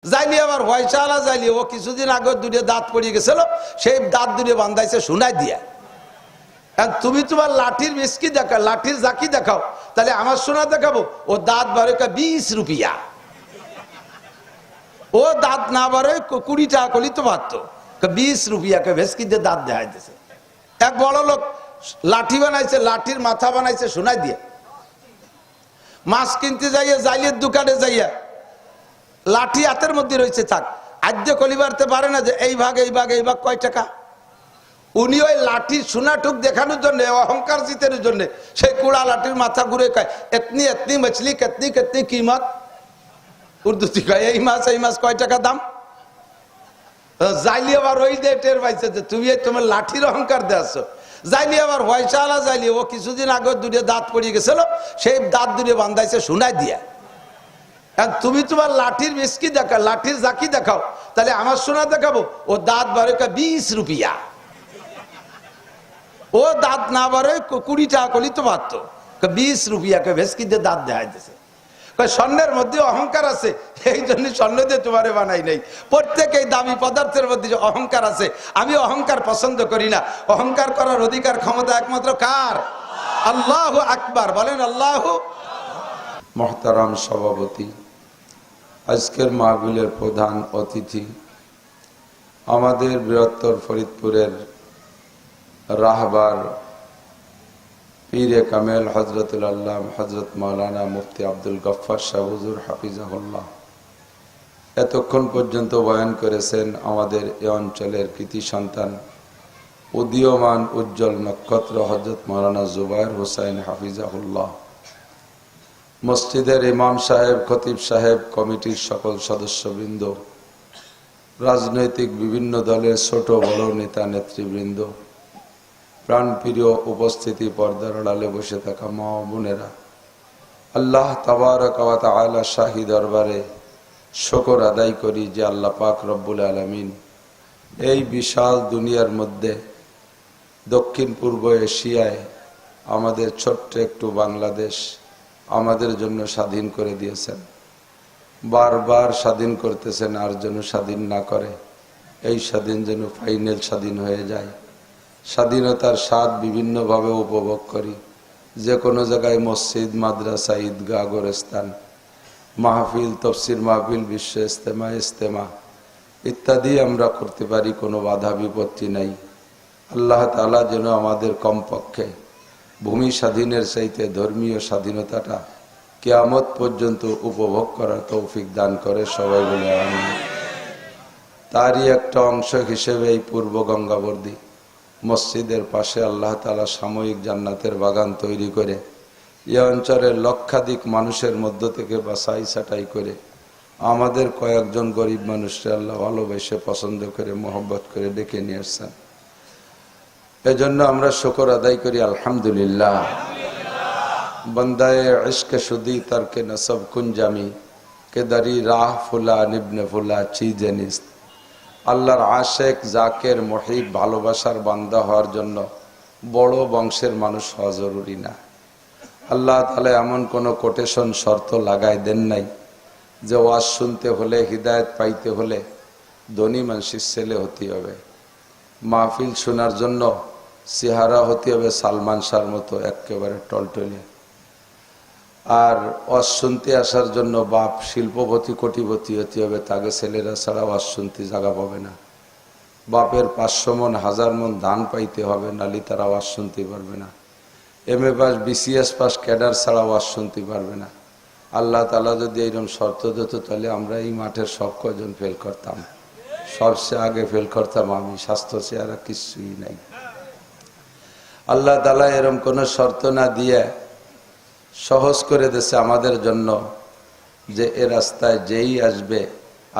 যাইলি আবার ভয়সালা যাইলি ও কিছুদিন আগে দুটো দাঁত পড়ে গেছিল, সেই দাঁত দুটো বান্ধাইছে শোনাই দিয়া। তুমি তোমার লাঠির মিসকি দেখাও, লাঠির জাকি দেখাও, তাহলে আমার সোনা দেখাবো। ও দাঁত বারে 20 রুপিয়া, ও দাঁত না বারে 20 টাকা করলি তো পারত। 20 রুপিয়াকে ভেসকি দিয়ে দাঁত দেখাইতেছে। এক বড় লোক লাঠি বানাইছে, লাঠির মাথা বানাইছে শোনাই দিয়ে। মাছ কিনতে যাইয়া জাইলের দোকানে যাইয়া লাঠি হাতের মধ্যে রয়েছে, থাক আদ্য কলিবারতে পারে না যে এই ভাগ এই ভাগ এই ভাগ কয় টাকা। উনি ওই লাঠির সোনাটুক দেখানোর জন্য, অহংকার জিতানোর জন্য সেই কুড়া লাঠির মাথা ঘুরে কয় এতনি এতনি মছলি কেতনি কেতনি কিমত। উর্দুতে কয় এই মাছ কয় টাকা দাম। যাইলি আবার ওই দিয়ে টের পাইছে যে তুমি তোমার লাঠির অহংকার দেয়াছো। যাইলি আবার ভয়সালা যাইলি ও কিছুদিন আগে দুটো দাঁত পড়ে গেছিল, সেই দাঁত দুটো বান্ধাইছে শোনাই দিয়া। তুমি তোমার লাঠির মিসকি দেখাও, লাঠির জাকি দেখাও, তাহলে আমার সোনা দেখাবো। ও দাঁত বারে 20 রুপিয়া, ও দাঁত না বারে 20 টাকা করলি তো পারত। 20 রুপিয়াকে ভেসকি দিয়ে দাঁত দেখাইতেছে। স্বর্ণের মধ্যে অহংকার আছে, এই জন্য স্বর্ণ দিয়ে তোমারে বানাই নাই। প্রত্যেক দামি পদার্থের মধ্যে অহংকার আছে। আমি অহংকার পছন্দ করি না। অহংকার করার অধিকার ক্ষমতা একমাত্র কার? আল্লাহু আকবার বলেন। আল্লাহু। মহতারাম সভাপতি, আজকের মাহফিলের প্রধান অতিথি, আমাদের বৃহত্তর ফরিদপুরের রাহবার পীরে কামেল হজরতুল আল্লাহ হজরত মাওলানা মুফতি আব্দুল গফফার শাহ হুজুর হাফিজাহুল্লাহ, এতক্ষণ পর্যন্ত বয়ান করেছেন আমাদের এ অঞ্চলের কৃতি সন্তান, উদীয়মান উজ্জ্বল নক্ষত্র হজরত মাওলানা জুবায়ের হোসাইন হাফিজাহুল্লাহ। মসজিদের ইমাম সাহেব, খতিব সাহেব, কমিটির সকল সদস্যবৃন্দ, রাজনৈতিক বিভিন্ন দলের ছোট বড় নেতা নেতৃবৃন্দ, প্রাণপ্রিয় উপস্থিতি, পর্দার আড়ালে বসে থাকা মা ও বোনেরা, আল্লাহ তাবারক ওয়া তাআলা শাহী দরবারে শুকর আদায় করি যে আল্লাহ পাক রব্বুল আলামিন এই বিশাল দুনিয়ার মধ্যে দক্ষিণ পূর্ব এশিয়ায় আমাদের ছোট্ট একটু বাংলাদেশ আমাদের জন্য স্বাধীন করে দিয়েছেন। বারবার স্বাধীন করতেছেন, আর যেন স্বাধীন না করে, এই স্বাধীন যেন ফাইনাল স্বাধীন হয়ে যায়। স্বাধীনতার স্বাদ বিভিন্নভাবে উপভোগ করি। যে কোনো জায়গায় মসজিদ, মাদ্রাসা, ঈদগাহ, গোরস্থান, মাহফিল, তফসির মাহফিল, বিশ্ব ইজতেমা ইত্যাদি আমরা করতে পারি, কোনো বাধা বিপত্তি নাই। আল্লাহ তাআলা যেন আমাদের কমপক্ষে ভূমি স্বাধীনের চাইতে ধর্মীয় স্বাধীনতাটা কিয়ামত পর্যন্ত উপভোগ করার তৌফিক দান করে, সবাই বলে আমিন। তারই একটা অংশ হিসেবে এই পূর্ব গঙ্গাবর্দী মসজিদের পাশে আল্লাহ তাআলা সাময়িক জান্নাতের বাগান তৈরি করে এই অঞ্চলের লক্ষাধিক মানুষের মধ্য থেকে বাছাই ছাঁটাই করে আমাদের কয়েকজন গরিব মানুষকে আল্লাহ ভালোবেসে পছন্দ করে মহব্বত করে ডেকে নিয়ে আসছেন। এজন্য আমরা শুকর আদায় করি আলহামদুলিল্লাহ। বন্দায়ে ইশকে শুদি তারকে নসব কুঞ্জামি কে দারি রাহ ফুলা নিবনে ফুলা চিজে নিস্ত। আল্লাহর আশেক, জাকের, মুহিব, ভালোবাসার বান্দা হওয়ার জন্য বড় বংশের মানুষ হওয়া জরুরি না। আল্লাহ তাআলা এমন কোনো কোটেশন শর্ত লাগায় দেন নাই যে ওয়াজ শুনতে হলে, হিদায়ত পাইতে হলে ধনী মানুষের ছেলে হতে হবে, মাহফিল শোনার জন্য চেহারা হতে হবে সালমান শাহর মতো একেবারে টলটলে, আর ওয়াজ শুনতে আসার জন্য বাপ শিল্পপতি কোটিপতি হতে হবে, তাকে ছেলেরা ছাড়া ওয়াজ শুনতে জায়গা পাবে না। বাপের 500 মন 1000 মন ধান পাইতে হবে, নালি তারা ওয়াজ শুনতে পারবে না। MA pass, BCS pass cadre ছাড়া ওয়াজ শুনতে পারবে না। আল্লাহ তাআলা যদি এইরকম শর্ত দিত তাহলে আমরা এই মাঠের সব কজন ফেল করতাম। সবচেয়ে আগে ফেল করতাম আমি, স্বাস্থ্য চেহারা কিছুই নাই। আল্লাহ তাআলা এরকম কোনো শর্ত না দিয়ে সহজ করে দিয়েছে আমাদের জন্য যে এ রাস্তায় যেই আসবে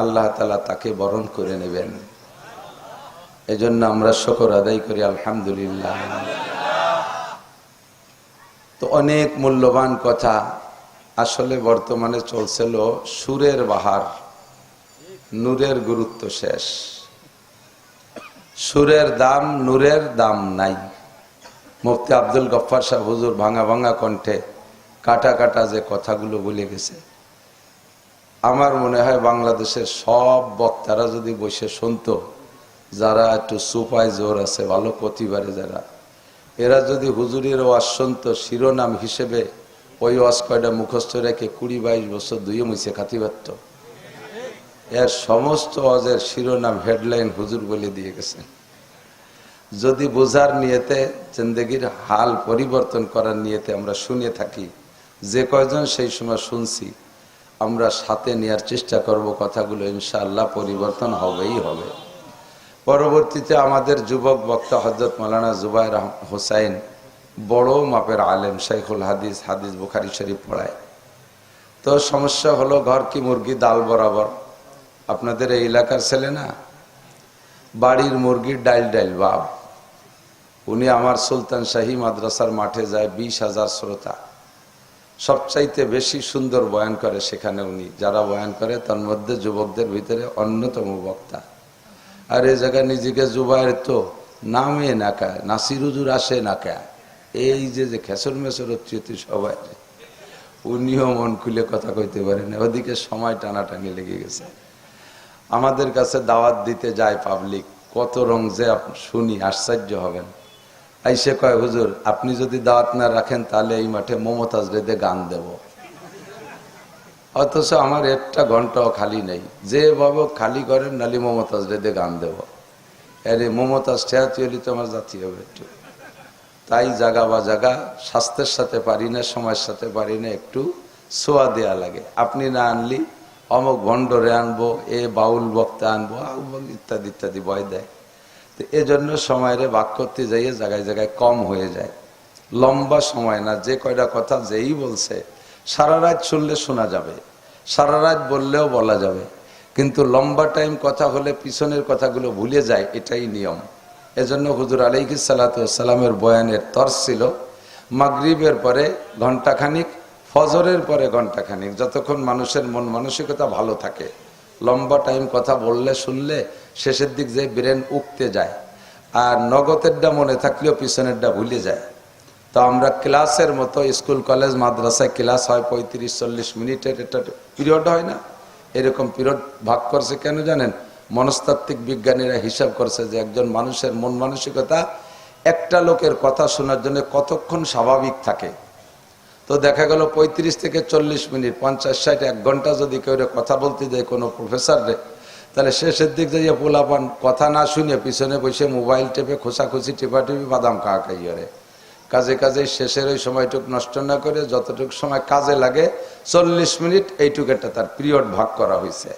আল্লাহ তাআলা তাকে বরণ করে নেবেন। এজন্য আমরা শুকর আদায় করি আলহামদুলিল্লাহ। তো অনেক মূল্যবান কথা, আসলে বর্তমানে চলছিল সুরের বাহার, নূরের গুরুত্ব শেষ। সুরের দাম, নূরের দাম নাই। মুফতি আব্দুল গফফার শাহ হুজুর ভাঙা ভাঙা কণ্ঠে কাটা কাটা যে কথাগুলো বলে গেছে, আমার মনে হয় বাংলাদেশের সব বক্তারা যদি বসে শুনতো, যারা একটু সুপায় জোর আছে, ভালো প্রতিবারে যারা, এরা যদি হুজুরের ওয়াজ শুনতো, শিরোনাম হিসেবে ওই ওয়াজ কয়টা মুখস্থ রেখে 20-22 বছর দুইয়ে মুছে খাতি পারত। এর সমস্ত ওয়াজের শিরোনাম হেডলাইন হুজুর বলে দিয়ে গেছেন। যদি বোঝার নিয়তে, জিন্দেগির হাল পরিবর্তন করার নিয়তে আমরা শুনে থাকি, যে কয়জন সেই সময় শুনছি, আমরা সাথে নেওয়ার চেষ্টা করব কথাগুলো, ইনশাআল্লাহ পরিবর্তন হবেই হবে। পরবর্তীতে আমাদের যুবক বক্তা হযরত মাওলানা জুবায়ের হোসাইন, বড় মাপের আলেম, শাইখুল হাদিস, হাদিস বুখারী শরীফ পড়ায়। তো সমস্যা হলো, ঘর কি মুরগি ডাল বরাবর। আপনাদের এই এলাকার ছেলে না, বাড়ির মুরগির ডাইল ডাইল বাব। উনি আমার সুলতান শাহী মাদ্রাসার মাঠে যায়, 20,000 শ্রোতা, সবচাইতে বেশি সুন্দর বয়ান করে সেখানে উনি। যারা বয়ান করে তার মধ্যে যুবকদের ভিতরে অন্যতম বক্তা। আর এ জায়গায় নিজেকে জুবায়ের তো নামে না কায়, নাসির হুজুর আসে না কায়, এই যে খেসর মেসর হচ্ছে সবাই, উনিও মন খুলে কথা কইতে পারেন, ওদিকে সময় টানাটানি লেগে গেছে। আমাদের কাছে দাওয়াত দিতে যায় পাবলিক, কত রং যে শুনি, আশ্চর্য হবেন। আইসে কয়, হুজুর আপনি যদি দাওয়াত না রাখেন তাহলে এই মাঠে মমতাজ রেদে গান দেব। অথচ আমার একটা ঘন্টাও খালি নেই, যে বাবু খালি করেন নালি মমতাজ রেদে গান দেব। আরে মমতাজ ঠেয়াতি হলি তো আমার জাতি হবে একটু। তাই জাগা বা জাগা, স্বাস্থ্যের সাথে পারি না, সময়ের সাথে পারি না, একটু ছোঁয়া দেয়া লাগে। আপনি না আনলি অমুক ভণ্ডরে আনবো, এ বাউল বক্তা আনবো, ইত্যাদি ইত্যাদি ভয় দেয়। তো এজন্য সময়ের ভাগ করতে যাইয়ে জায়গায় জায়গায় কম হয়ে যায়। লম্বা সময় না, যে কয়টা কথা যেই বলছে সারা রাত শুনলে শোনা যাবে, সারা রাত বললেও বলা যাবে, কিন্তু লম্বা টাইম কথা হলে পিছনের কথাগুলো ভুলে যায়, এটাই নিয়ম। এজন্য হুজুর আলাইহিস সালাতু ওয়াস সালামের বয়ানের তর ছিল মাগরিবের পরে ঘণ্টাখানিক, ফজরের পরে ঘণ্টাখানিক, যতক্ষণ মানুষের মন মানসিকতা ভালো থাকে। লম্বা টাইম কথা বললে শুনলে শেষের দিক যে ব্রেন উঠতে যায়, আর নগদেরটা মনে থাকলেও পিছনেরটা ভুলে যায়। তো আমরা ক্লাসের মতো, স্কুল কলেজ মাদ্রাসায় ক্লাস হয় 35-40 মিনিটের, এটা পিরিয়ড হয় না, এরকম পিরিয়ড ভাগ করছে কেন জানেন? মনস্তাত্ত্বিক বিজ্ঞানীরা হিসাব করছে যে একজন মানুষের মন মানসিকতা একটা লোকের কথা শোনার জন্য কতক্ষণ স্বাভাবিক থাকে। তো দেখা গেল 35 থেকে 40 মিনিট, 50-60, 1 ঘন্টা যদি কেউ কথা বলতে যায় কোনো প্রফেসরে, তাহলে শেষের দিক যাইয়া পোলাপান কথা না শুনে পিছনে বসে মোবাইল টেপে খোসাখুসি টিপাটিপি বাদাম খাওয়া খাই করে। কাজে কাজে শেষের ওই সময়টুক নষ্ট না করে যতটুকু সময় কাজে লাগে 40 মিনিট, এইটুকু একটা তার পিরিয়ড ভাগ করা হয়েছে।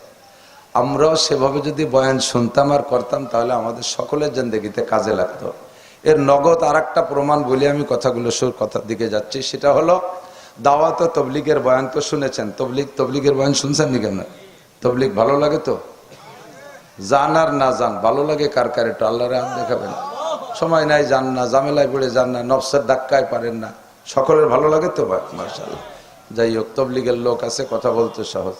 আমরাও সেভাবে যদি বয়ান শুনতাম আর করতাম তাহলে আমাদের সকলের জিন্দেগিতে কাজে লাগতো। এর নগদ আর একটা প্রমাণ বলে আমি কথার দিকে যাচ্ছি, সেটা হলো দাওয়াত ও তবলিগের বয়ান তো শুনেছেন। তবলিগের বয়ান শুনছেন নি কেন? তবলিগ ভালো লাগে তো? জান আর না জান ভালো লাগে কার কার? একটু আল্লাহরে হাত দেখাবেন। সময় নাই, যান না, ঝামেলায় পড়ে যান না, নফসের ধাক্কায় পারেন না, সকলের ভালো লাগে তো? মাশাআল্লাহ। যাই হোক, তবলিগের লোক আছে, কথা বলতে সহজ।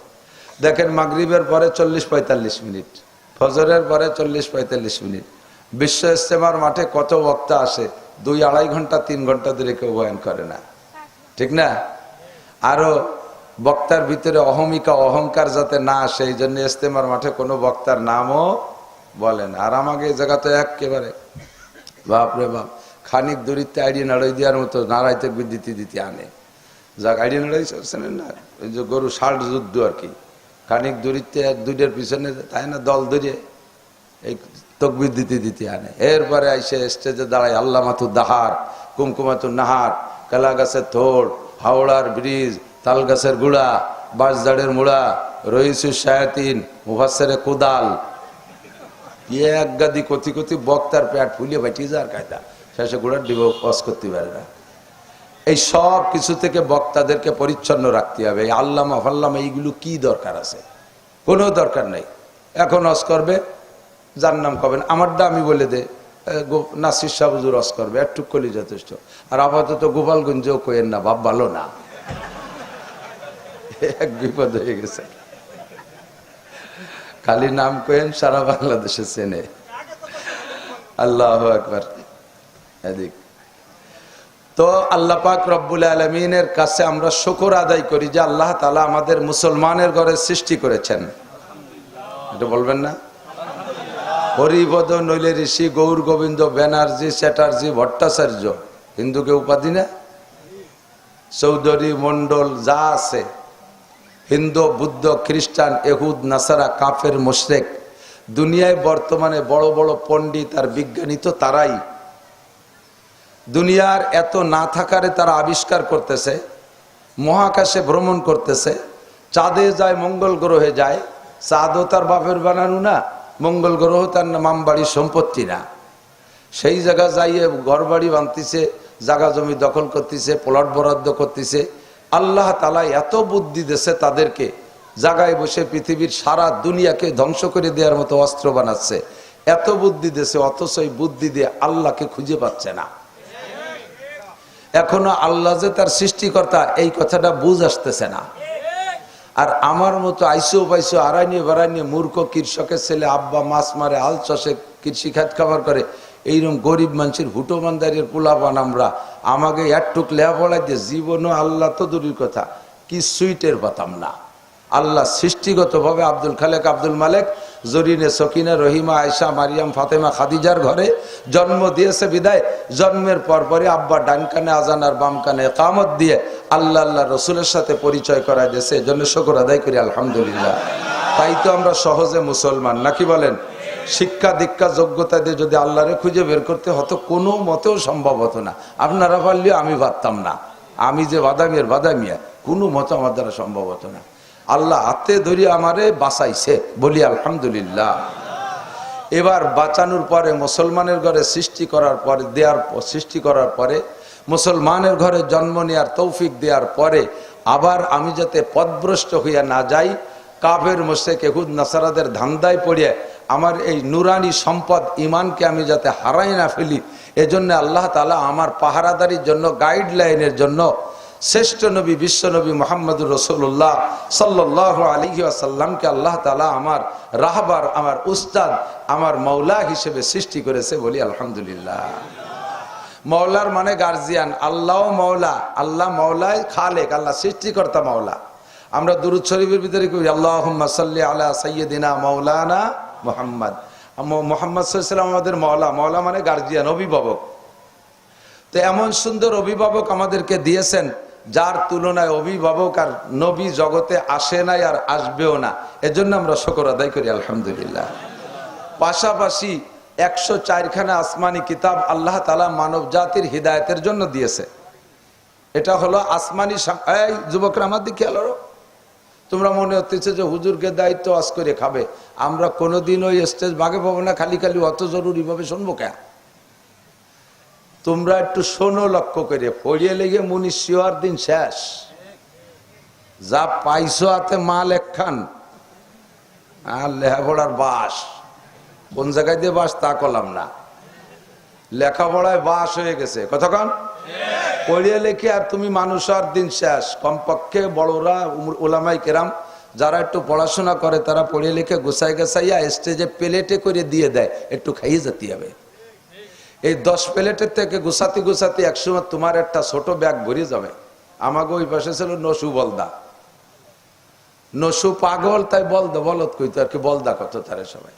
দেখেন মাগরিবের পরে 40-45 মিনিট, ফজরের পরে 40-45 মিনিট। বিশ্ব ইজতেমার মাঠে কত বক্তা আসে, 2-2.5 ঘন্টা 3 ঘন্টা ধরে কেউ বয়ান করে না, ঠিক না? আরো বক্তার ভিতরে অহমিকা অহংকার যাতে না আসে, এই জন্য ইজতেমার মাঠে কোনো বক্তার নামও বলেন। আর আমাকে এই জায়গা তো একেবারে বাপরে বাপ, খানিক দূরিতে আইডি নাড়াই দেওয়ার মতো নাড়াইতে বিদ্যুতি দিতে আনে। যাক আইডি নাড়াই চলছেন না, ওই যে গরু ষাট যুদ্ধ আর কি, খানিক দূরিতে দুইটার পিছনে তাই না দল ধরে এই তকবির দিতে আনে। এরপরে আইসে স্টেজে দাঁড়ায় আল্লামাতু দাহার, কুমকুমাতু নাহার, কালা গাছের থোড়, হাওড়ার ব্রিজ, তাল গাছের গুড়া, বাঁশঝাড়ের মুড়া, রইসুর শায়াতিন, মুফাসসিরে কুদাল, এক গাদি কতি কতি বক্তার পেট ফুলিয়ে বাইটি যার কায়দা, শেষে গুড়ার ডিব পাস করতে পারে না। এই সব কিছু থেকে বক্তাদেরকে পরিচ্ছন্ন রাখতে হবে। এই আল্লামা ফাল্লামা এইগুলো কি দরকার আছে? কোনো দরকার নেই। এখন অস করবে, যার নাম কবেন, আমারটা আমি বলে দে, নাসির শাহ হুজুর অস করবে, একটু কলি যথেষ্ট। আর আপাতত গোপালগঞ্জেও কইেন না, ভাব ভালো না, এক বিপদ হয়ে গেছে। খালি নাম কইেন, সারা বাংলাদেশে চেনে। আল্লাহু আকবার। এদিক তো আল্লাহ পাক রব্বুল আলামিনের কাছে আমরা শুকর আদায় করি যে আল্লাহ তাআলা আমাদের মুসলমানের ঘরে সৃষ্টি করেছেন। এটা বলবেন না? হরিপদ নইলে ঋষি, গৌর গোবিন্দ, ব্যানার্জি, চ্যাটার্জি, ভট্টাচার্য, হিন্দুকে উপাধি না, চৌধুরী, মন্ডল যা আছে, হিন্দু, বুদ্ধ, খ্রিস্টান, ইহুদ, নাসারা, কাফের, মুশরিক, দুনিয়ায় বর্তমানে বড় বড় পণ্ডিত আর বিজ্ঞানী তো তারাই। দুনিয়ার এত না থাকারে তারা আবিষ্কার করতেছে, মহাকাশে ভ্রমণ করতেছে, চাঁদে যায়, মঙ্গল গ্রহে যায়। চাঁদও তার বাপের বানানো না, মঙ্গল গ্রহ তার মামবাড়ির সম্পত্তি না। সেই জায়গা যাইয়ে ঘর বাড়ি বানতেছে, জায়গা জমি দখল করতেছে, প্লট বরাদ্দ করতেছে। আল্লাহ তাআলা এত বুদ্ধি দিয়েছে তাদেরকে, জায়গায় বসে পৃথিবীর সারা দুনিয়াকে ধ্বংস করে দেওয়ার মতো অস্ত্র বানাচ্ছে। এত বুদ্ধি দিয়েছে, অথচ এই বুদ্ধি দিয়ে আল্লাহকে খুঁজে পাচ্ছে না। এখনো আল্লাহ যে তার সৃষ্টিকর্তা এই কথাটা বুঝ আসতেছে না। আর আমার মতো আইসো পাইসো আড়াইনিয়ে বাড়াইনিয়ে মূর্খ কৃষকের ছেলে, আব্বা মাছ মারে, হাল চাষে, কৃষি খাত খাবার করে, এইরকম গরিব মানুষের হুটোমানদারের পোলাপান আমরা, আমাকে একটুক লেখাপড়াই দিয়ে জীবনও আল্লাহ তো দূরের কথা কি সুইটের পাতাম না। আল্লাহ সৃষ্টিগতভাবে আব্দুল খালেক, আব্দুল মালেক, জরিনে, সকিনা, রহিমা, আয়সা, মারিয়াম, ফাতেমা, খাদিজার ঘরে জন্ম দিয়েছে বিদায় জন্মের পরপরই আব্বা ডান কানে আজান আর বাম কানে ইকামত দিয়ে আল্লাহ আল্লাহ রসুলের সাথে পরিচয় করায় দিয়েছে। এই জন্য শুকর আদায় করি আলহামদুলিল্লাহ। তাই তো আমরা সহজে মুসলমান, নাকি বলেন? শিক্ষা দীক্ষা যোগ্যতা দিয়ে যদি আল্লাহরে খুঁজে বের করতে হতো, কোনো মতেও সম্ভব হতো না। আপনারা পারলেও আমি পারতাম না। আমি যে বাদামিয়া কোনো মতো আমার দ্বারা সম্ভব হতো না। আল্লাহ হাতে ধরে আমারে বাঁচাইছে, বলি আলহামদুলিল্লাহ। এবার বাঁচানোর পরে, মুসলমানের ঘরে সৃষ্টি করার পরে মুসলমানের ঘরে জন্ম নেওয়ার তৌফিক দেওয়ার পরে আবার আমি যাতে পথভ্রষ্ট হইয়া না যাই, কাফের মুশরিক ইহুদ নাসারাদের ধান্দায় পড়িয়ে আমার এই নুরানি সম্পদ ইমানকে আমি যাতে হারাই না ফেলি, এজন্য আল্লাহ তাআলা আমার পাহারাদারির জন্য, গাইডলাইনের জন্য শ্রেষ্ঠ নবী, বিশ্ব নবী মুহাম্মদুর রাসূলুল্লাহ সাল্লাল্লাহু আলাইহি ওয়াসাল্লামকে আল্লাহ তাআলা আমার রাহবার, আমার উস্তাদ, আমার মাওলা হিসেবে সৃষ্টি করেছে, বলি আলহামদুলিল্লাহ। মাওলার মানে গার্জিয়ান, আল্লাহ মাওলা, আল্লাহ মাওলা, খালেক, আল্লাহ সৃষ্টিকর্তা মাওলা। আমরা দুরূদ শরীফের ভিতরে কই আল্লাহুম্মা সাল্লি আলা সাইয়্যিদিনা মাওলানা মুহাম্মদ। মুহাম্মদ সাল্লাল্লাহু আলাইহি ওয়াসাল্লাম আমাদের মাওলা। মাওলা মানে গার্জিয়ান, অভিভাবক। তো এমন সুন্দর অভিভাবক আমাদেরকে দিয়েছেন, যার তুলনায় অভিভাবক আর নবী জগতে আসে নাই আর আসবেও না। এজন্য আমরা শুকর আদায় করি আলহামদুলিল্লাহ। পাশাপাশি 104খানা আসমানি কিতাব আল্লাহ তাআলা মানব জাতির হিদায়াতের জন্য দিয়েছে। এটা হলো আসমানি। এই যুবকরা আমার দিকে খেয়াল করো, তোমরা মনে হচ্ছে যে হুজুরকে দায়িত্ব আজ করে খাবে। আমরা কোনোদিন ওই স্টেজ ভাগে পাবো না, খালি খালি অত জরুরি ভাবে শুনবো কেন? তোমরা একটু শোনো লক্ষ্য করে, পড়িয়ে লেগে মুনি শিওর দিন শেষ। যা পাইছো হাতে মাল একখান, আর লেখাপড়ার বাস কোন জায়গায় দিয়ে বাস তা করলাম না, লেখাপড়ায় বাস হয়ে গেছে। কতক্ষণ পড়িয়ে লেখে আর তুমি মানুষ, আর দিন শেষ। কমপক্ষে বড়রা, ওলামাই কেরাম যারা একটু পড়াশোনা করে, তারা পড়িয়ে লিখে গুছাই গাছাইয়া স্টেজে প্লেটে করে দিয়ে দেয়, একটু খাইয়ে যেতে হবে। এই 10 প্লেটের থেকে গুছাতে গুছাতে একসময় তোমার একটা ছোট ব্যাগ ভরে যাবে। আমাকে ওই পাশে ছিল নসু বলদা, নসু পাগল, তাই বলদ কইতো আর কি, বলদা কত তারে সবাই।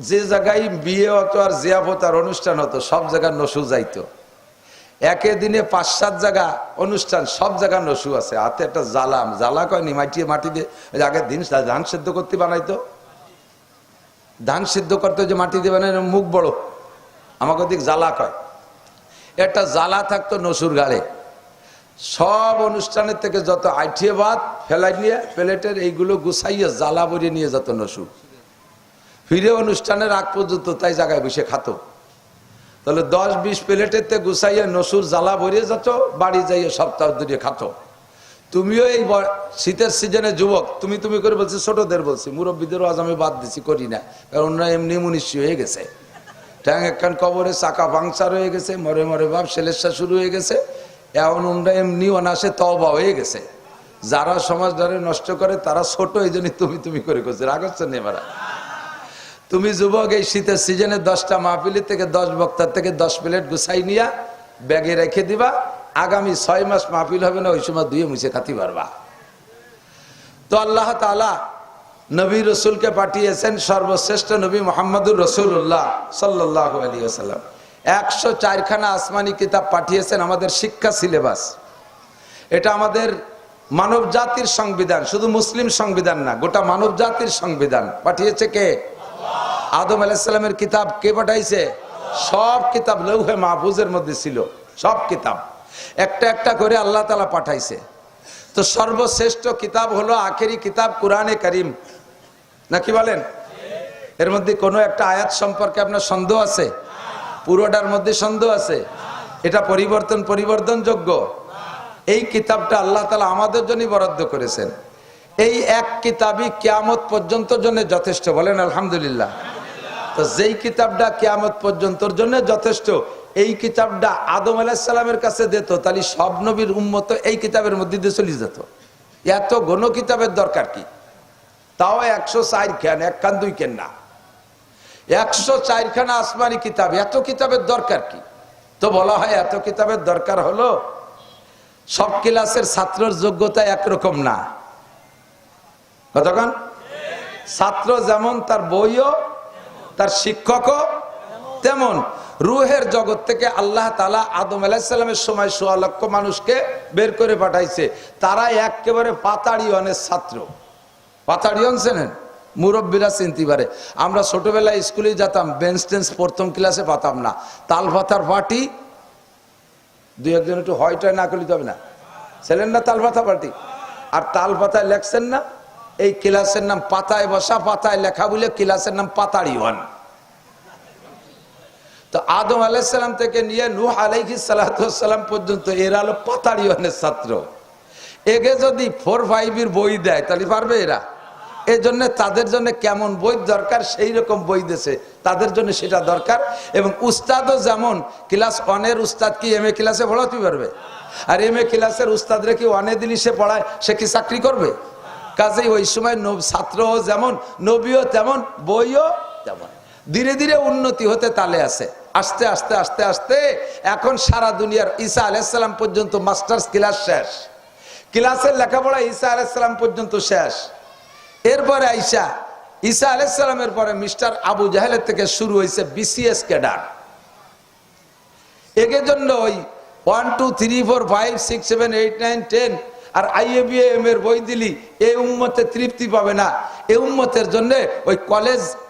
যে জায়গায় বিয়ে হতো আর জিয়াফতার অনুষ্ঠান হতো, সব জায়গায় নসু যাইতো। একে দিনে 5-7 জায়গা অনুষ্ঠান, সব জায়গায় নসু আছে। হাতে একটা জ্বালা কয়নি, মাটি দিয়ে আগে দিন ধান সিদ্ধ করতে বানাইতো। ধান সিদ্ধ করতে যে মাটি দিয়ে বানাই, মুখ বড়, আমাকে দিক জ্বালা কয়। একটা জ্বালা থাকতো নসুর গাড়ে। সব অনুষ্ঠানের থেকে যত আইঠিয়ে ভাত ফেলাই নিয়ে প্লেটের এইগুলো গুছাইয়ে জ্বালা ভরিয়ে নিয়ে যেত নসু। ফিরে অনুষ্ঠানের আগ পর্যন্ত তাই জায়গায় বসে খাতো। তাহলে 10-20 প্লেটের থেকে গুছাইয়ে নসুর জ্বালা ভরিয়ে যেত, বাড়ি যাইয়ে সপ্তাহ ধরে খাতো। তুমিও এই শীতের সিজনে যুবক, তুমি করে বলছি, ছোটদের বলছি, মুরব্বীদেরও আজ আমি বাদ দিছি, করি না, কারণ ওরা এমনি মুনিষ্য হয়ে গেছে। ট্যাং একখান কবরে চাকা পাংচার হয়ে গেছে, মরে মরে বাপ সেলেসা শুরু হয়ে গেছে। এখন ওরা এমনি অনাসে তওবা হয়ে গেছে। যারা সমাজ ধরে নষ্ট করে তারা ছোট, এই জন্য তুমি করে করছে, রাগ হচ্ছে না? এবার তুমি যুবক, এই শীতের সিজনে 10টা মাহফিলের থেকে 10 বক্তার থেকে 10 প্লেট গুছাই নিয়া ব্যাগে রেখে দিবা। আগামী 6 মাস মাহফিল হবে না, ওই সময় ধুয়ে মুছে খাতি পারবা। তো আল্লাহ তাআলা নবী রসুলকে পাঠিয়েছেন, সর্বশ্রেষ্ঠ নবী মুহাম্মদুর রাসূলুল্লাহ সাল্লাল্লাহু আলাইহি ওয়াসাল্লাম। 104 খানা আসমানি কিতাব পাঠিয়েছেন, আমাদের শিক্ষা সিলেবাস। এটা আমাদের মানব জাতির সংবিধান, শুধু মুসলিম সংবিধান না, গোটা মানব জাতির সংবিধান। পাঠিয়েছে কে? আদম আলাইহিস সালামের কিতাব কে পাঠাইছে? সব কিতাব লৌহে মাহফুজের মধ্যে ছিল, সব কিতাব একটা একটা করে আল্লাহ তাআলা পাঠাইছে। তো সর্বশ্রেষ্ঠ কিতাব হলো আখেরি কিতাব কুরআনে কারীম, নাকি বলেন? এর মধ্যে কোনো একটা আয়াত সম্পর্কে আপনার সন্দেহ আছে? পুরোটার মধ্যে সন্দেহ আছে? এটা পরিবর্তনযোগ্য? এই কিতাবটা আল্লাহ তাআলা আমাদের জন্য বরাদ্দ করেছেন। এই এক কিতাবই কিয়ামত পর্যন্ত জন্য যথেষ্ট, বলেন আলহামদুলিল্লাহ। তো যেই কিতাবটা কিয়ামত পর্যন্তর জন্য যথেষ্ট, এই কিতাবটা আদম আলাইহিস সালামের কাছে দিত, তাহলে সব নবীর উম্মত এই কিতাবের মধ্যে দিয়ে চলে যেত। এত ঘন কিতাবের দরকার কি? তাও 104 খান, 1 খান 2 খান না, 104 খানা আসমানি কিতাব। এত কিতাবের দরকার কি? তো বলা হয় এত কিতাবের দরকার হলো সব ক্লাসের ছাত্রের যোগ্যতা একরকম না। কতক্ষণ? ছাত্র যেমন তার বইও, তার শিক্ষকও তেমন। রুহের জগৎ থেকে আল্লাহ তাআলা আদম আলাইহিস সালামের সময় 1.25 লক্ষ মানুষকে বের করে পাঠাইছে, তারা একেবারে পাতাড়িয়নের ছাত্র। পাতাড়িয়ন চেনেন? মুরব্বীরা চিনতে পারে। আমরা ছোটবেলায় স্কুলে যেতাম, বেঞ্চ টেন্স প্রথম ক্লাসে পাতাম না, তাল পাতার পার্টি। 2-1 জন একটু হয়টা না করলে হবে না, ছিলেন না তাল পাতা পার্টি? আর তাল পাতায় লেখছেন না, এই ক্লাসের নাম পাতায় বসা, পাতায় লেখা বলে ক্লাসের নাম পাতাড়িয়ন। তো আদম আলাইহিস সালাম থেকে নিয়ে নূহ আলাইহিস সালাতু ওয়াস সালাম পর্যন্ত এরা হলো পাতাড়িয়নের ছাত্র। একে যদি 4-5 এর বই দেয় তাহলে পারবে এরা? এই জন্য তাদের জন্য কেমন বই দরকার সেই রকম বই দিয়েছে, তাদের জন্য সেটা দরকার। এবং উস্তাদও যেমন ক্লাস 1 এর উস্তাদ কি MA ক্লাসে পড়াতে পারবে? আর MA ক্লাসের উস্তাদরা কি 1 দিলি সে পড়ায়, সে কি চাকরি করবে? কাজেই ওই সময় ছাত্রও যেমন, নবীও তেমন, বইও তেমন। ধীরে ধীরে উন্নতি হতে তালে আছে। আস্তে আস্তে আস্তে আস্তে এখন সারা দুনিয়ার ঈসা আলাইহিস সালাম পর্যন্ত মাস্টার্স ক্লাস শেষ, ক্লাসের লেখাপড়া ঈসা আলাইহিস সালাম পর্যন্ত শেষ। এরপরে ঈসা আলাইহিস সালামের পরে মিস্টার আবু জাহেলের থেকে শুরু হয়েছে BCS ক্যাডার। এর জন্য ওই 1 2 3 4 5 6 7 8 9 10 আর IABM এর বই দিলি এই উম্মতে তৃপ্তি পাবে না। এই উম্মতের জন্য ওই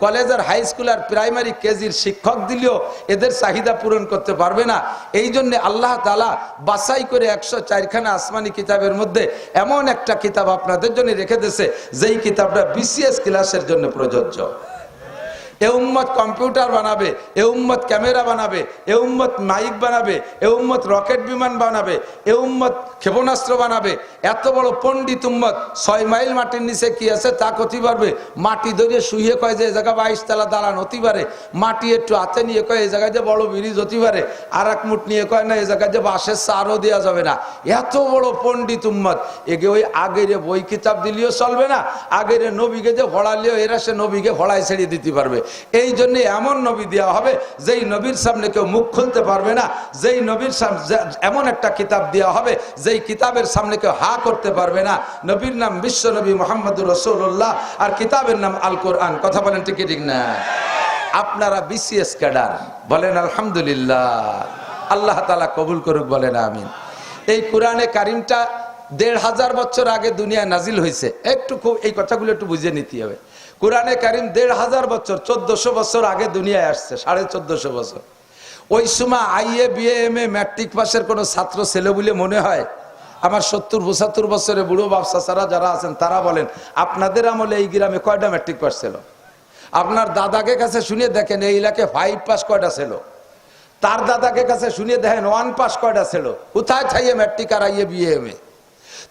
কলেজ আর হাই স্কুল আর প্রাইমারি কেজির শিক্ষক দিলেও এদের চাহিদা পূরণ করতে পারবে না। এই জন্য আল্লাহ তাআলা বাছাই করে 104 খানা আসমানি কিতাবের মধ্যে এমন একটা কিতাব আপনাদের জন্য রেখে দিয়েছে, যেই কিতাবটা BCS ক্লাসের জন্য প্রযোজ্য। এ উম্মত কম্পিউটার বানাবে, এ উম্মত ক্যামেরা বানাবে, এ উম্মত মাইক বানাবে, এ উম্মত রকেট বিমান বানাবে, এ উম্মত ক্ষেপণাস্ত্র বানাবে। এত বড় পণ্ডিত উম্মত 6 মাইল মাটির নিচে কি আছে তা করতে পারবে। মাটি ধরে শুয়ে কয় যে এই জায়গা 22 তলা দালান হতে পারে, মাটি একটু হাতে নিয়ে কয় এই জায়গায় যে বড় ব্রিজ হতে পারে, আর এক মুঠ নিয়ে কয় না এই জায়গায় যে বাঁশের চারও দেওয়া যাবে না। এত বড় পণ্ডিত উম্মত, এগে ওই আগের বই কিতাব দিলেও চলবে না, আগের নবীকে যে ভড়ালেও এরা সে নবীকে ভড়ায় ছেড়ে দিতে পারবে। এই জন্য এমন নবী দেওয়া হবে যেই নবীর সামনে কেউ মুখ খুলতে পারবে না, যেই নবীর সামনে এমন একটা কিতাব দেওয়া হবে যেই কিতাবের সামনে কেউ হা করতে পারবে না। নবীর নাম বিশ্ব নবী মুহাম্মদুর রাসূলুল্লাহ, আর কিতাবের নাম আল কোরআন। কথা বলেন ঠিক ঠিক না? আপনারা BCS ক্যাডার, বলেন আলহামদুলিল্লাহ। আল্লাহ তাআলা কবুল করুক, বলেন আমিন। এই কোরআনে কারিমটা 1500 বছর আগে দুনিয়ায় নাজিল হয়েছে। একটু খুব এই কথাগুলো একটু বুঝে নিতে হবে। কোরআনে কারিম 1500 বছর, 1400 বছর আগে দুনিয়ায় আসছে, 1450 বছর। ওই সময় IABM ম্যাট্রিক পাসের কোনো ছাত্র ছেলে বলে মনে হয়? আমার 70-75 বছরে বুড়ো বাপসারা যারা আছেন তারা বলেন আপনাদের আমলে এই গ্রামে কয়টা ম্যাট্রিক পাস ছিল? আপনার দাদাকে কাছে শুনিয়ে দেখেন এই এলাকায় 5 পাস কয়টা ছিল, তার দাদাকে কাছে শুনিয়ে দেখেন 1 পাস কয়টা ছিল। কোথায় চাইয়ে ম্যাট্রিক আর IABM?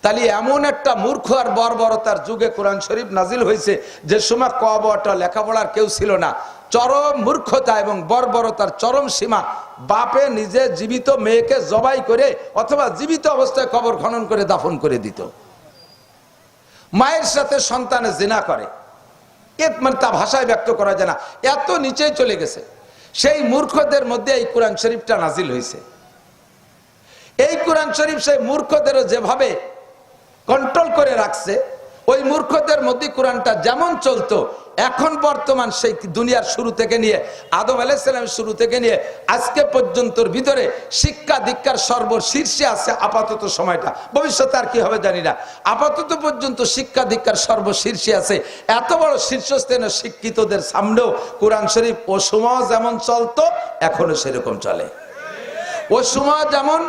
তাহলে এমন একটা মূর্খ আর বর্বরতার যুগে কোরআন শরীফ নাজিল হয়েছে, যে সময় ক ব ট লেখাপড়ার কেউ ছিল না। চরম মূর্খতা এবং বর্বরতার চরম সীমা। বাপে নিজে জীবিত মেয়েকে জবাই করে অথবা জীবিত অবস্থায় কবর খনন করে দাফন করে দিত। মায়ের সাথে সন্তানে জিনা করে, মানে তা ভাষায় ব্যক্ত করা যায় না, এত নিচে চলে গেছে। সেই মূর্খদের মধ্যে এই কোরআন শরীফটা নাজিল হয়েছে। এই কোরআন শরীফ সেই মূর্খদেরও যেভাবে কন্ট্রোল করে রাখছে, ওই মূর্খদের মধ্যে কোরআনটা যেমন চলতো, এখন বর্তমান সেই দুনিয়ার শুরু থেকে নিয়ে আদম আলাইহিস সালামের শুরু থেকে নিয়ে আজকে পর্যন্তর ভিতরে শিক্ষা দীক্ষার সর্বশীর্ষে আছে আপাতত সময়টা। ভবিষ্যতে আর কি হবে জানি না, আপাতত পর্যন্ত শিক্ষা দীক্ষার সর্বশীর্ষে আছে। এত বড় শীর্ষস্থানীয় শিক্ষিতদের সামনেও কোরআন শরীফ ও সময় যেমন চলতো এখনো সেরকম চলে, ও সময় যেমন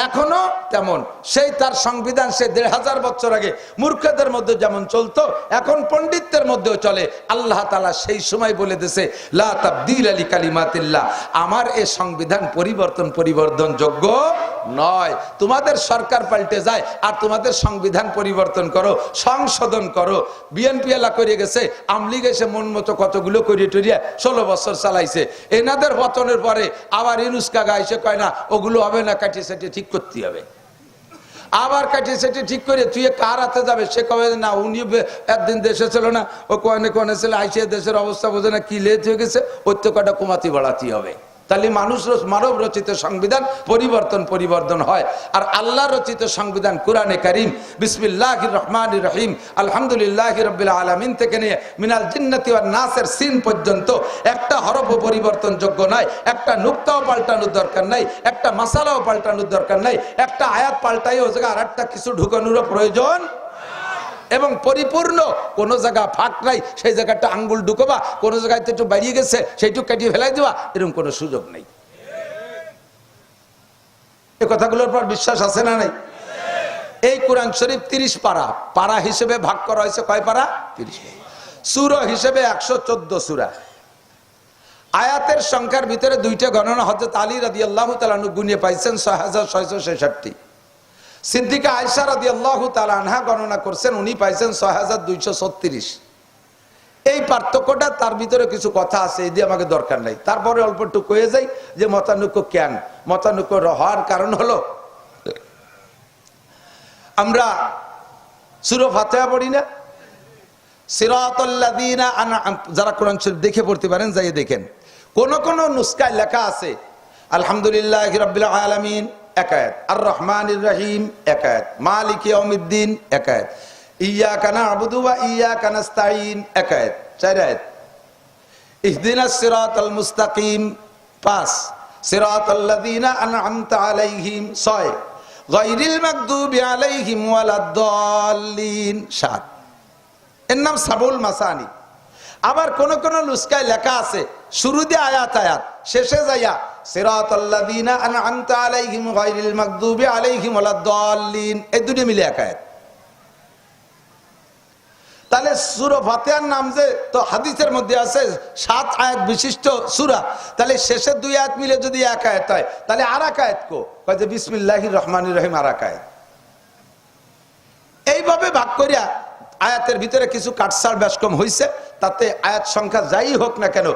এখনো তেমন। সেই তার সংবিধান সে 1500 বছর আগে মূর্খদের মধ্যে যেমন চলতো এখন পণ্ডিতদের মধ্যেও চলে। আল্লাহ তাআলা সেই সময় বলে দিয়েছে, লা তাবদীলা লিকালিমাতিল্লাহ, আমার এই সংবিধান পরিবর্তনযোগ্য নয়। তোমাদের সরকার পাল্টে যায় আর তোমাদের সংবিধান পরিবর্তন করো, সংশোধন করো। বিএনপি এলা করে গেছে, আমলিগ এসে মন মতো কতগুলো করিয়ে টরিয়ে 16 বছর চালাইছে। এনাদের পতনের পরে আবার ইউনূস কাকা এসে কয় না ওগুলো হবে না, কাটিয়ে সেটিয়ে ঠিক করতে হবে। আবার কাটিয়ে সেটি ঠিক করে তুই কার হাতে যাবে, সে কবে না উনি একদিন দেশে ছিল না, ও কোনে ছিল আইসে দেশের অবস্থা বোঝে না, কি লেট হয়ে গেছে, ওই তো কটা কমাতি বাড়াতে হবে। তাহলে মানব রচিত সংবিধান পরিবর্তন হয়। আর আল্লাহ রচিত সংবিধান কোরআনে কারীম বিসমিল্লাহির রহমানির রহিম আলহামদুলিল্লাহি রাব্বিল আলামিন থেকে নিয়ে মিনাল জিন্নাতি ওয়ান নাসের সিন পর্যন্ত একটা হরফও পরিবর্তনযোগ্য নয়, একটা নুক্তাও পাল্টানোর দরকার নাই, একটা মাসালাও পাল্টানোর দরকার নাই, একটা আয়াত পাল্টাই ও জায়গায় আর একটা কিছু ঢুকানোরও প্রয়োজন, এবং পরিপূর্ণ কোন জায়গা ফাঁক নাই সেই জায়গাটা আঙ্গুল ঢুকবা, কোন জায়গায় একটু বাড়িয়ে গেছে সেইটুকু কাটিয়ে ফেলাই দেওয়া, এরকম কোনো সুযোগ নেই। এই কথাগুলোর পর বিশ্বাস আছে না নাই? এই কোরআন শরীফ 30 পারা, পারা হিসেবে ভাগ করা হয়েছে কয় পারা? 30 পারা। সূরা হিসেবে 114 সূরা। আয়াতের সংখ্যার ভিতরে দুইটা গণনা হযরত আলী রাদিয়াল্লাহু তাআলা আনহু গুনিয়ে পাইছেন 6666। সিদ্দিকা আয়েশা রাদিয়াল্লাহু তাআলা আনহা গণনা করছেন, উনি পাইছেন 6236। এই পার্থক্যটা, তার ভিতরে কিছু কথা আছে, এই দিয়ে আমাকে দরকার নাই, তারপরে অল্প একটু কয়ে যাই যে মতানৈক্য কেন। মতানৈক্য হওয়ার কারণ হলো আমরা সূরা ফাতিহা পড়ি না, সিরাতাল্লাযীনা যারা কোরআন শরীফ দেখে পড়তে পারেন যাই দেখেন, কোন কোন নুসখায় লেখা আছে আলহামদুলিল্লাহি রাব্বিল আলামিন এক আয়াত, আর রহমানির রহিম এক আয়াত, মালিক ইয়াউমিদ্দিন এক আয়াত, ইয়্যাকা না'বুদু ওয়া ইয়্যাকা নাস্তাঈন এক আয়াত, 4 আয়াত, ইহদিনাস সিরাতাল মুস্তাকিম 5, সিরাতাল্লাযীনা আন'আমতা আলাইহিম 6, গায়রিল মাগদুবি আলাইহিম ওয়ালাদ-দাল্লিন 7। এর নাম সাবুল মাসানি। আবার কোন কোন নুসখায় লেখা আছে শুরু দিয়ে আয়াত শেষে যাইয়া সিরাতাল্লাযীনা আন'আমতা আলাইহিম গায়রিল মাগদুবি আলাইহিম ওয়ালাদ-দাল্লিন, এই দুটো মিলে এক আয়াত। তাহলে সূরা ফাতিহার নাম যে তো হাদিসের মধ্যে আছে 7 আয়াত বিশিষ্ট সূরা, তাহলে শেষের 2 আয়াত মিলে যদি এক আয়াত হয় তাহলে আর এক আয়াত কয় যে বিসমিল্লাহির রহমানির রহিম আর এক আয়াত। এইভাবে ভাগ করিয়া আয়াতের ভিতরে কিছু কাটছাড় ব্যাসকম হয়েছে, তাতে আয়াত সংখ্যা যাই হোক না কেন,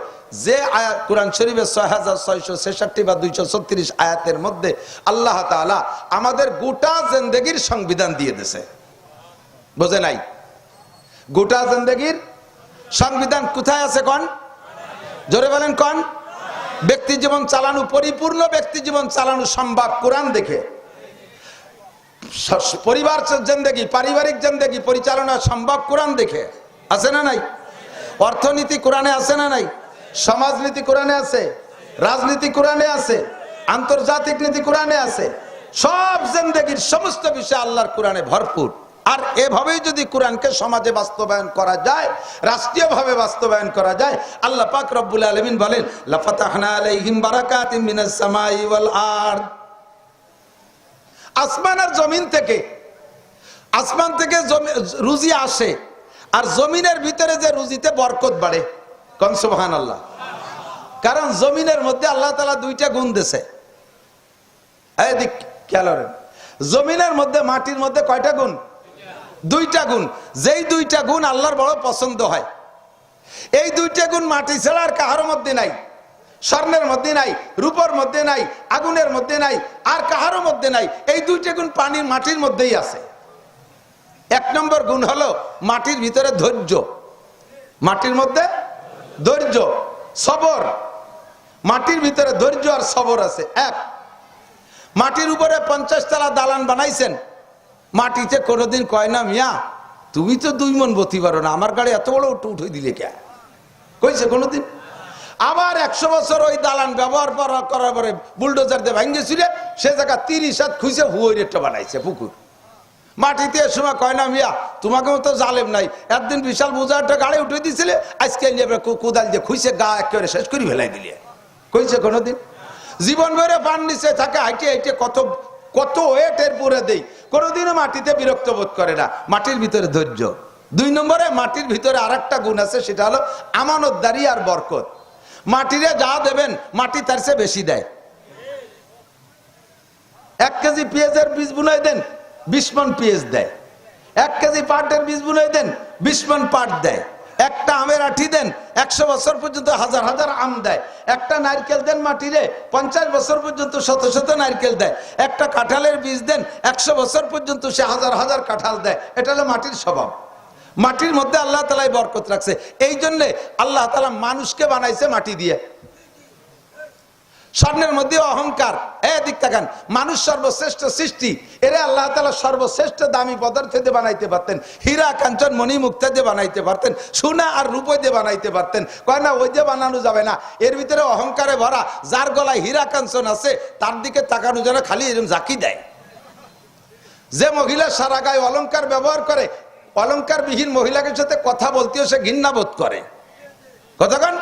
যে আয়াত কোরআন শরীফের 6666 বা 236 আয়াতের মধ্যে আল্লাহ তাআলা আমাদের গোটা জিন্দেগীর সংবিধান দিয়ে দিয়েছে। বোঝে নাই? গোটা জিন্দেগীর সংবিধান কোথায় আছে কোন? জোরে বলেন কোন? ব্যক্তি জীবন চালানো, পরিপূর্ণ ব্যক্তি জীবন চালানো সম্ভব কোরআন দেখে। পরিবার জিন্দেগি, পারিবারিক জিন্দেগি পরিচালনা সম্ভব কোরআন দেখে। আছে না নাই? অর্থনীতি কোরআনে আছে না নাই? সমাজনীতি কোরআনে আছে, রাজনীতি কোরআনে আছে, আন্তর্জাতিক নীতি কোরআনে আছে, সব জিন্দেগির সমস্ত বিষয় আল্লাহর কোরআনে ভরপুর। আর এভাবেই যদি কোরআনকে সমাজে বাস্তবায়ন করা যায়, রাষ্ট্রীয়ভাবে বাস্তবায়ন করা যায়, আল্লাহ পাক রব্বুল আলামিন বলেন লাফাতাহনা আলাইহিম বারাকাতিন মিনাস সামাই ওয়াল আরদ। আসমান আর জমিন থেকে, আসমান থেকে রুজি আসে, আর জমিনের ভিতরে যে রুজিতে বরকত বাড়ে। কোন সুবহানাল্লাহ। কারণ জমিনের মধ্যে আল্লাহ তাআলা 2টা গুণ দিয়েছে। এই দিক খেয়াল করেন, জমিনের মধ্যে মাটির মধ্যে কয়টা গুণ? 2টা গুণ। যেই 2টা গুণ আল্লাহর বড় পছন্দ হয়। এই 2টা গুণ মাটি ছাড়া আর কাহার মধ্যে নাই, স্বর্ণের মধ্যে নাই, রূপর মধ্যে নাই, আগুনের মধ্যে নাই, আর কাহারও মধ্যে নাই। এই 2টা গুণ পানির মাটির মধ্যেই আছে। 1 নম্বর গুণ হলো মাটির ভিতরে ধৈর্য, মাটির মধ্যে ধৈর্য, সবর। মাটির ভিতরে ধৈর্য আর সবর আছে। 1 মাটির উপরে 50 তলা দালান বানাইছেন, মাটিতে কোনোদিন কয় না মিয়া তুমি তো 2 মণ বতি পারো না, আমার গাড়ি এত বড় উঠে দিলে কে কইছে কোনোদিন? আবার 100 বছর ওই দালান ব্যবহার করার পরে বুলডোজার দিয়ে ভাঙ্গেছিল, সে জায়গা 30 হাত খুঁজে ভুয়ো একটা বানাইছে পুকুর। মাটিতে এ সময় কয় না মিয়া তোমাকে মতো জালেম নাই, একদিন বিশাল বোঝা একটা গাড়ি উঠে দিয়েছিলে, আজকে কোদাল দিয়ে খুঁজে গা একেবারে শেষ করে ফেলাই দিলে কইছে কোনোদিন? জীবন ভরে পান নিচে থাকে, হাইটে হাইটে কত কত ওয়েটের পুরে দেই, কোনোদিনও মাটিতে বিরক্ত বোধ করে না। মাটির ভিতরে ধৈর্য। 2 নম্বরে মাটির ভিতরে আরেকটা গুণ আছে, সেটা হলো আমানতদারি আর বরকত। মাটিরে যা দেবেন মাটি তার চেয়ে বেশি দেয়। 1 কেজি পেঁয়াজের বীজ বুনাই দেন 20 মণ পেঁয়াজ দেয়, 1 কেজি পাটের বীজ বুনাই দেন 20 মণ পাট দেয়, একটা আমের আঠি দেন 100 বছর পর্যন্ত হাজার হাজার আম দেয়, একটা নারকেল দেন মাটিরে 50 বছর পর্যন্ত শত শত নারকেল দেয়, একটা কাঁঠালের বীজ দেন 100 বছর পর্যন্ত সে হাজার হাজার কাঁঠাল দেয়। এটা হলো মাটির স্বভাব। মাটির মধ্যে আল্লাহ তাআলা বরকত রাখছে। এই জন্যে আল্লাহ তাআলা মানুষকে বানাইছে মাটি দিয়ে। স্বর্ণের মধ্যে অহংকার, দিক তাকান, মানুষ সর্বশ্রেষ্ঠ সৃষ্টি, এরা আল্লাহ তাআলা সর্বশ্রেষ্ঠ দামি পদার্থ দিয়ে বানাইতে পারতেন, হীরা কাঞ্চন মণি মুক্তা দিয়ে বানাইতে পারতেন, সোনা আর রূপো দিয়ে বানাইতে পারতেন। কয় না ওই দিয়ে বানানো যাবে না, এর ভিতরে অহংকারে ভরা। যার গলায় হীরা কাঞ্চন আছে তার দিকে তাকানো যেন খালি এরকম জাকি দেয়। যে মহিলা সারা গায়ে অলংকার ব্যবহার করে, অলংকার বিহীন মহিলাকে সাথে কথা বলতেও সে ঘৃণা বোধ করে। কতক্ষণ?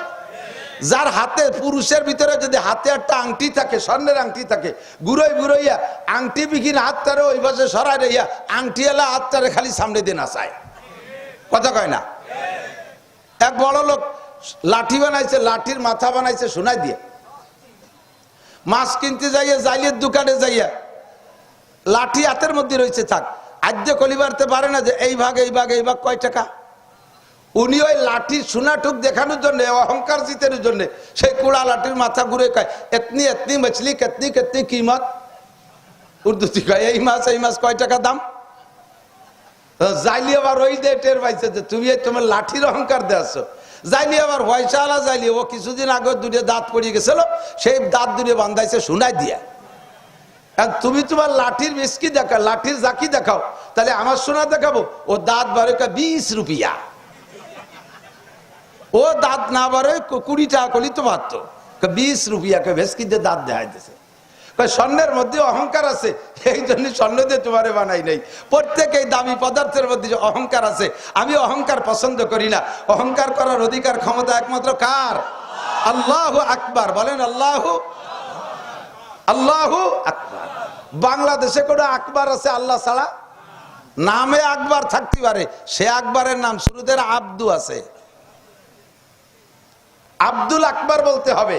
যার হাতে, পুরুষের ভিতরে যদি হাতে একটা আংটি থাকে, স্বর্ণের আংটি থাকে, গুড়োই গুড়োইয়া আংটি বিহীন হাতটারে ওই পাশে সরাই রইয়া আংটি এলা হাতটারে খালি সামনে দিয়ে নাচায়। কথা কয় না? এক বড় লোক লাঠি বানাইছে, লাঠির মাথা বানাইছে সোনা দিয়ে। মাছ কিনতে যাইয়া জাইলের দোকানে যাইয়া লাঠি হাতের মধ্যে রয়েছে, থাক আদ্য কলিবারতে পারে না যে এই ভাগ এই ভাগ এই ভাগ কয় টাকা। উনি ওই লাঠির সোনাটুক দেখানোর জন্য, অহংকার জিতানোর জন্য সেই কুড়া লাঠির মাথা ঘুরে কয় এতনি এতনি মছলি কেতনি কেতনি কিমত। উর্দুতে কয় এই মাছ কয় টাকা দাম। যাইলি আবার ওই দিয়ে টের পাইছে যে তুমি তোমার লাঠির অহংকার দেওয়াছ। যাইলি আবার পয়সাওয়ালা যাইলি, ও কিছুদিন আগে 2 দাঁত পড়িয়ে গেছিল, সেই দাঁত 2 বান্ধাইছে সোনায় দিয়া। তুমি তোমার লাঠির বেশকি দেখাও, লাঠির জাকি দেখাও, তাহলে আমার সোনা দেখাবো। ও দাঁত বারে 20 রুপিয়া, ও দাঁত না বারে 20 টাকা করলি তো পারতো। 20 রুপিয়াকে ভেসকি দিয়ে দাঁত দেখাইতেছে। স্বর্ণের মধ্যে অহংকার আছে, এই জন্য স্বর্ণ দিয়ে তোমারে বানাই নাই। প্রত্যেক দামি পদার্থের মধ্যে অহংকার আছে। আমি অহংকার পছন্দ করি না। অহংকার করার অধিকার ক্ষমতা একমাত্র কার? আল্লাহু আকবার। বলেন আল্লাহু আল্লাহু আকবার। বাংলাদেশে কোনো আকবর আছে আল্লাহ ছাড়া? নামে আকবর থাকতে পারে, সে আকবরের নাম শুরুতে আব্দু আছে, আব্দুল আকবর বলতে হবে।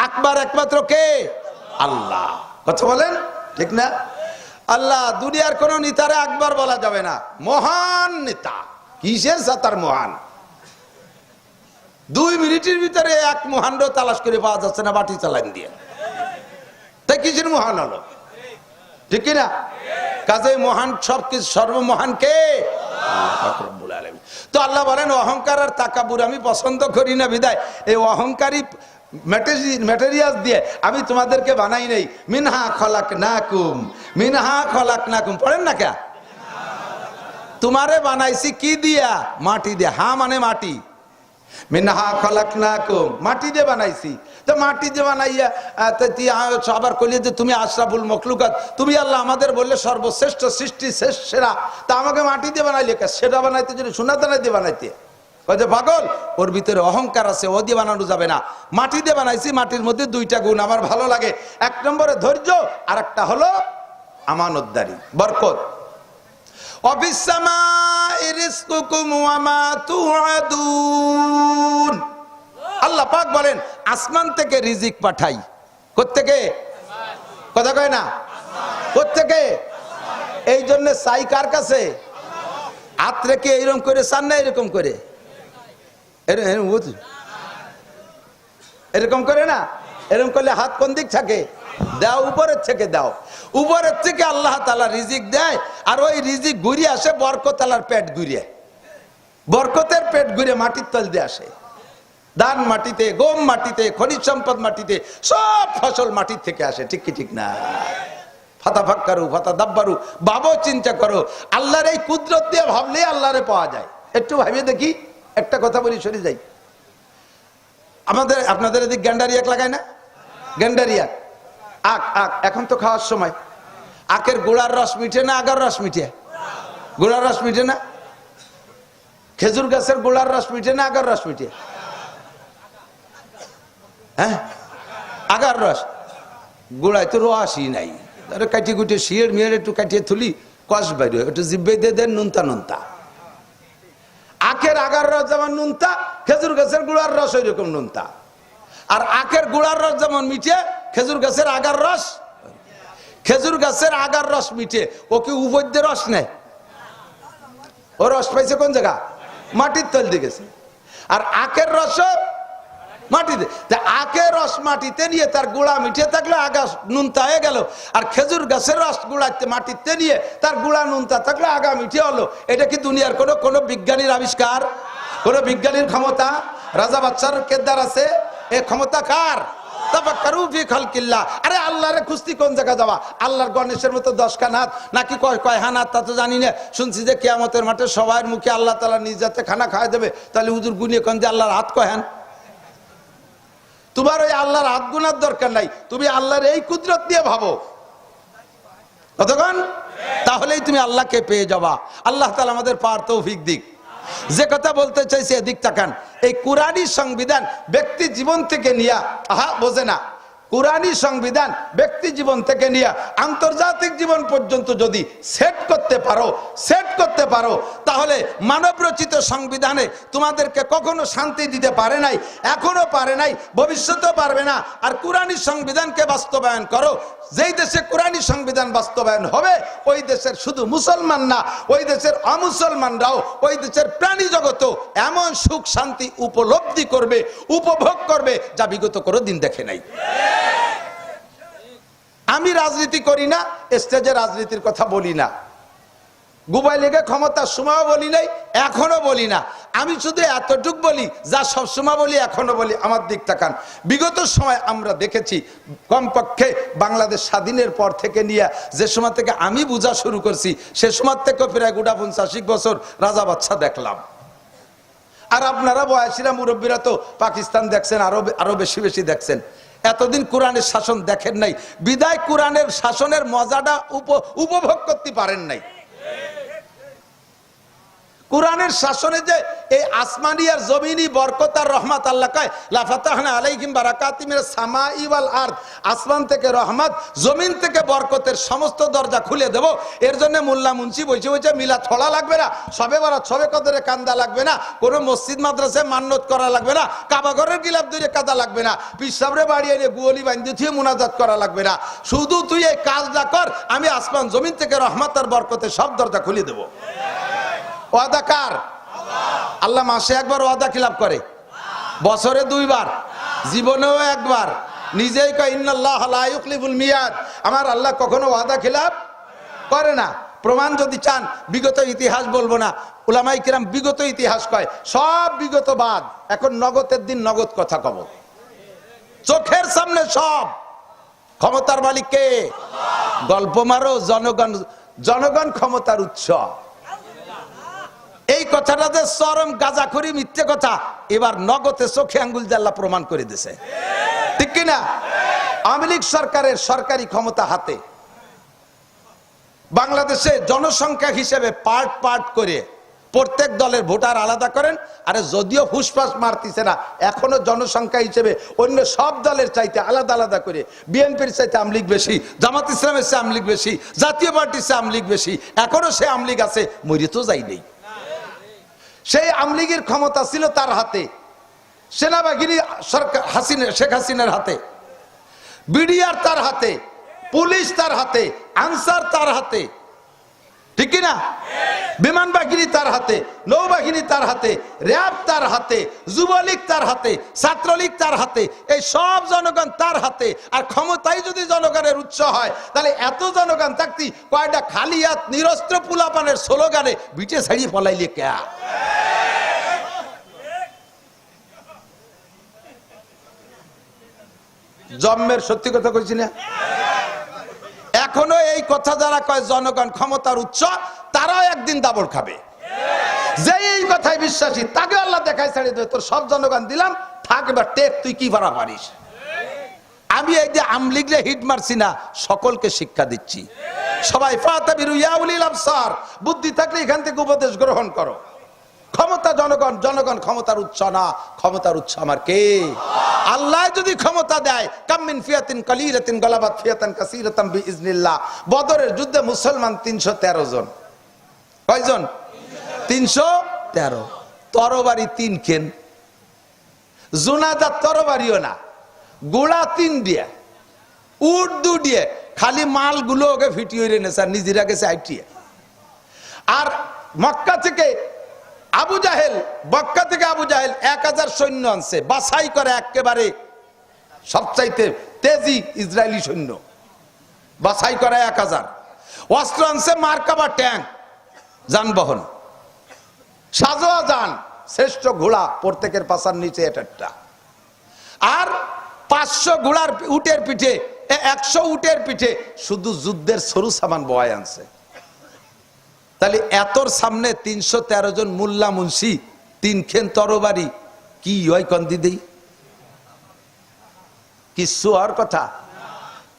আকবর একমাত্র কে? আল্লাহ। কথা বলেন ঠিক না? আল্লাহ। দুনিয়ার কোন নেতারে আকবর বলা যাবে না, মহান নেতা। কিসের সাতার মহান? 2 মিনিটের ভিতরে এক মহান তালাশ করে পাওয়া যাচ্ছে না বাটি চালান দিয়ে। তাই কিসের মহান হলো? ঠিক কিনা? কাজে মহান সবকিছু, সর্বমহান কে? রব্বুল আলামিন। তো আল্লাহ বলেন অহংকার আর তাকাব্বুর আমি পছন্দ করি না, বিদায় এই অহংকারী ম্যাটেরিয়াল দিয়ে আমি তোমাদেরকে বানাই নাই। মিনহা খলাকনাকুম, মিনহা খলাকনাকুম পড়েন না কে? তোমারে বানাইছি কি দিয়া? মাটি দিয়ে। হা মানে মাটি, মিনহা খলাকনাকুম, মাটি দিয়ে বানাইছি। তো মাটি দিয়ে বানাইয়া আবার কইলে যে তুমি আশরাফুল মখলুকাত, তুমি আল্লাহ আমাদের বললে সর্বশ্রেষ্ঠ সৃষ্টি, শেষ সেরা, তা আমাকে মাটি দিয়ে বানাইলে কে? সেটা বানাইতে যদি সোনা দানা দিয়ে বানাইতে। ওই যে পাগল, ওর ভিতরে অহংকার আছে, ও দিয়ে বানানো যাবে না। মাটি দিয়ে বানাইছি, মাটির মধ্যে 2টা গুণ আমার ভালো লাগে। 1 নম্বরে ধৈর্য, আর একটা হলো আমানতদারি, বরকত। আল্লাহ পাক বলেন আসমান থেকে রিজিক পাঠাই। কোত্থেকে? কথা কয় না? কোত্থেকে? এই জন্য চাই কার কাছে? হাত রেখে এইরকম করে চান না, এরকম করে, এরকম করে না, এরকম করলে হাত কোন দিক থাকে? দাও, উপরের থেকে দাও। উপরের থেকে আল্লাহ তাআলা রিজিক দেয়, আর ওই রিজিক ঘুরিয়ে আসে বরকত আলার পেট ঘুরিয়ে। বরকতের পেট ঘুরে মাটির তল দিয়ে আসে। ধান মাটিতে, গম মাটিতে, খনিজ সম্পদ মাটিতে, সব ফসল মাটির থেকে আসে, ঠিক কি ঠিক না? ফাতা ফাক্কারু ফাতা দাব্বারু, ভাবো, চিন্তা করো, আল্লাহর এই কুদরত দিয়ে ভাবলে আল্লাহরে পাওয়া যায়। একটু ভাবিয়ে দেখি, একটা কথা বলি, সরে যাই। আপনাদের এদিক গ্যান্ডারিয়াক লাগায় না? গ্যান্ডারিয়াক, আখ, আখ এখন তো খাওয়ার সময়। আখের গোড়ার রস মিঠে না আগার রস মিঠে? গোড়ার রস মিঠে না? খেজুর গাছের গোড়ার রস মিঠে না আগার রস মিঠে? হ্যাঁ, আগার রস। গোড়ায় তো রসই নাই, কাটিয়ে কুটিয়ে শিয়ের মিয়ের একটু কাটিয়ে তুলি, কষ বাইরে একটু জিব্বে দিয়ে দেন, নুনতা নুনতা। আখের আগার রস যেমন নুনতা, খেজুর গাছের গোড়ার রস ওই রকম নুনতা। আর আখের গোড়ার রস যেমন মিঠে, খেজুর গাছের আগার রস, খেজুর গাছের আগার রস মিঠে। ও কি উপদ্যে রস নেয়? ও রস পাইছে কোন জায়গা? মাটির তল দিয়ে গেছে। আর আখের রস মাটিতে, আখের রস মাটিতে নিয়ে তার গুড়া মিঠে থাকলে আগা নুনতা হয়ে গেল। আর খেজুর গাছের রস গুড়াতে মাটিতে নিয়ে তার গুড়া নুনতা থাকলে আগা মিঠে হলো। এটা কি দুনিয়ার কোনো বিজ্ঞানীর আবিষ্কার? কোনো বিজ্ঞানীর ক্ষমতা? রাজা বাচ্চার কেদার আছে? এ ক্ষমতা কার? আরে আল্লাহরে খুঁজতি কোন জায়গা যাওয়া? আল্লাহর গণেশের মতো 10 হাত নাকি কয় হাত তা তো জানি না। শুনছি যে কিয়ামতের মাঠে সবার মুখে আল্লাহ তাআলা নিজ হাতে খানা খাওয়াই দেবে। তাহলে হুজুর গুনিয়ে কোন যে আল্লাহর হাত কয় হান? তোমার ওই আল্লাহর হাত গুনার দরকার নাই, তুমি আল্লাহর এই কুদরত দিয়ে ভাবো কতক্ষণ, তাহলেই তুমি আল্লাহকে পেয়ে যাবা। আল্লাহ তাআলা আমাদের পাওয়ার তৌফিক দিক। যে কথা বলতে চাইছে এদিক তাকান। এই কুরআনী সংবিধান ব্যক্তি জীবন থেকে নিয়ে, বোঝে না, কুরআনী সংবিধান ব্যক্তি জীবন থেকে নিয়ে আন্তর্জাতিক জীবন পর্যন্ত যদি সেট করতে পারো তাহলে মানব রচিত সংবিধানে তোমাদেরকে কখনো শান্তি দিতে পারে নাই, এখনো পারে নাই, ভবিষ্যতেও পারবে না। আর কুরআনী সংবিধানকে বাস্তবায়ন করো। যেই দেশে কুরআনী সংবিধান বাস্তবায়ন হবে ওই দেশের শুধু মুসলমান না, ওই দেশের অমুসলমানরাও, ওই দেশের প্রাণী জগতও এমন সুখ শান্তি উপলব্ধি করবে, উপভোগ করবে, যা বিগত কোনো দিন দেখে নাই। আমি রাজনীতি করি না, স্টেজে রাজনীতির কথা বলি না, গুবাই লেগে ক্ষমতার সময় বলি নাই, এখনো বলি না। আমি শুধু এতটুক বলি যা সবসময় বলি, এখনো বলি। আমার দিক তাকান। বিগত সময় আমরা দেখেছি, কমপক্ষে বাংলাদেশ স্বাধীনের পর থেকে নিয়ে যে সময় থেকে আমি বোঝা শুরু করছি সে সময় থেকে প্রায় 50 বছর রাজা বাচ্চা দেখলাম। আর আপনারা বয়সীরা মুরব্বীরা তো পাকিস্তান দেখছেন, আরো বেশি বেশি দেখছেন। এতদিন কোরআনের শাসন দেখেন নাই, বিদায় কোরআনের শাসনের মজাটা উপভোগ করতে পারেন নাই। কোরআনের শাসনে যে এই আসমানি আর জমিনি বরকত আর রহমত, আল্লাহ কয় লা ফাতাহনা আলাইহিম বারাকাতিম মিনাস সামাই ওয়াল আরদ, আসমান থেকে রহমত, জমিন থেকে বরকতের সমস্ত দরজা খুলে দেব। এর জন্য মোল্লা মুন্সি বসে মিলাদ পড়া লাগবে না, সবে বরাত সবে কদরে কান্দা লাগবে না, কোনো মসজিদ মাদ্রাসায় মান্নত করা লাগবে না, কাবা ঘরের গিলাফ ধরে কাদা লাগবে না, পীর সাহেবরে বাড়ি এনে গুয়ালি বান্ধি থুয়ে মুনাজাত করা লাগবে না। শুধু তুই এই কাজটা কর, আমি আসমান জমিন থেকে রহমত আর বরকতের সব দরজা খুলে দেব। ওয়াদা কার? আল্লাহ মাসে একবার ওয়াদা খিলাফ করে, বছরে 2 বার, জীবনেও 1 বার। নিজেই কয় ইন্নাল্লাহ লা ইউখলিফুল মিয়াদ, আমার আল্লাহ কখনো ওয়াদা খিলাফ করে না। প্রমাণ যদি চান, বিগত ইতিহাস বলবো না, উলামায়ে কিরাম বিগত ইতিহাস কয়, সব বিগত বাদ। এখন নগদের দিন নগদ কথা কব, চোখের সামনে সব। ক্ষমতার মালিক কে? গল্প মারো, জনগণ ক্ষমতার উৎস। এই কথাটা যে চরম গাঁজাখুরি মিথ্যে কথা, এবার নগদে চোখে আঙ্গুল জাল্লা প্রমাণ করে দিয়েছে, ঠিক কিনা? আওয়ামী লীগ সরকারের সরকারি ক্ষমতা হাতে। বাংলাদেশে জনসংখ্যা হিসেবে পার্ট করে প্রত্যেক দলের ভোটার আলাদা করেন। আরে যদিও ফুসফাস মারতিছে না, এখনো জনসংখ্যা হিসেবে অন্য সব দলের চাইতে আলাদা আলাদা করে বিএনপির চাইতে আওয়ামী লীগ বেশি, জামাত ইসলামের চেয়ে আওয়ামী লীগ বেশি, জাতীয় পার্টির চেয়ে আওয়ামী লীগ বেশি। এখনো সে আওয়ামী লীগ আছে, মরে তো যাই নেই। সেই আওয়ামী লীগের ক্ষমতা ছিল তার হাতে, সেনাবাহিনী সরকার শেখ হাসিনার হাতে, বিডিআর তার হাতে, পুলিশ তার হাতে, আনসার তার হাতে, ঠিক কিনা? বিমান বাহিনী তার হাতে, নৌবাহিনী তার হাতে, র্যাব তার হাতে, যুবলীগ তার হাতে, ছাত্রলীগ তার হাতে, এই সব জনগণ তার হাতে। আর ক্ষমতাই যদি জনগণের উৎস হয়, তাহলে এত জনগণ থাকতি কয়টা খালি হাত নিরস্ত্র পুলাপানের স্লোগানে বিটে ছাড়িয়ে পলাইলে কে? জন্মের সত্যি কথা কইছি না? এখনো এই কথা যারা কয় জনগণ ক্ষমতার উৎস, তারাও একদিন দাবড় খাবে। যে এই কথায় বিশ্বাসী তাকে আল্লাহ দেখায় ছেড়ে দেবে, তোর সব জনগণ দিলাম, থাক এবার টেক, তুই কি ভাড়া পারিস। আমি এই যে আমলিগলে হিট মারছি না, সকলকে শিক্ষা দিচ্ছি। সবাই ফাতাবিরু ইয়া উলিল আবসার, বুদ্ধি থাকলে এখান থেকে উপদেশ গ্রহণ করো। ক্ষমতা জনগণ, জনগণ ক্ষমতার উৎস না, ক্ষমতার উৎস আমার কে? আল্লাহ যদি ক্ষমতা দেয়, কাম মিন ফিয়াতিন কালিলাতিন গালাবাত ফিয়াতান কাসীরাতান বিইজনিল্লাহ। বদরের যুদ্ধে মুসলমান 313 জন। কয়জন? 313। তরবারি 3 কেন, জুনাদার তরবারিও না, গোড়া 3 দিয়ে, উট 2 দিয়ে, খালি মালগুলো ওকে ফিটিয়ে এনেছে আর নিজেরা গেছে আইটিয়ে। আর মক্কা থেকে আবু জাহেল, মক্কা থেকে আবু জাহেল 1000 সৈন্য আনছে, বাছাই করে একেবারে সবচাইতে তেজি ইসরায়েলি সৈন্য, বাছাই করে 1000। অস্ত্র আনছে মার্কাবা ট্যাঙ্ক, যানবাহন, সাজোয়া যান, শ্রেষ্ঠ ঘোড়া, প্রত্যেকের পাশার নিচে একটা। আর 500 ঘোড়ার উটের পিঠে, 100 উটের পিঠে শুধু যুদ্ধের সরু সামান বয় আনছে। তাহলে এতর সামনে 313 জন মোল্লা মুন্সি, 3 খেন তরবারি, কি হয় কন্দি দেই? কিছু আর কথা।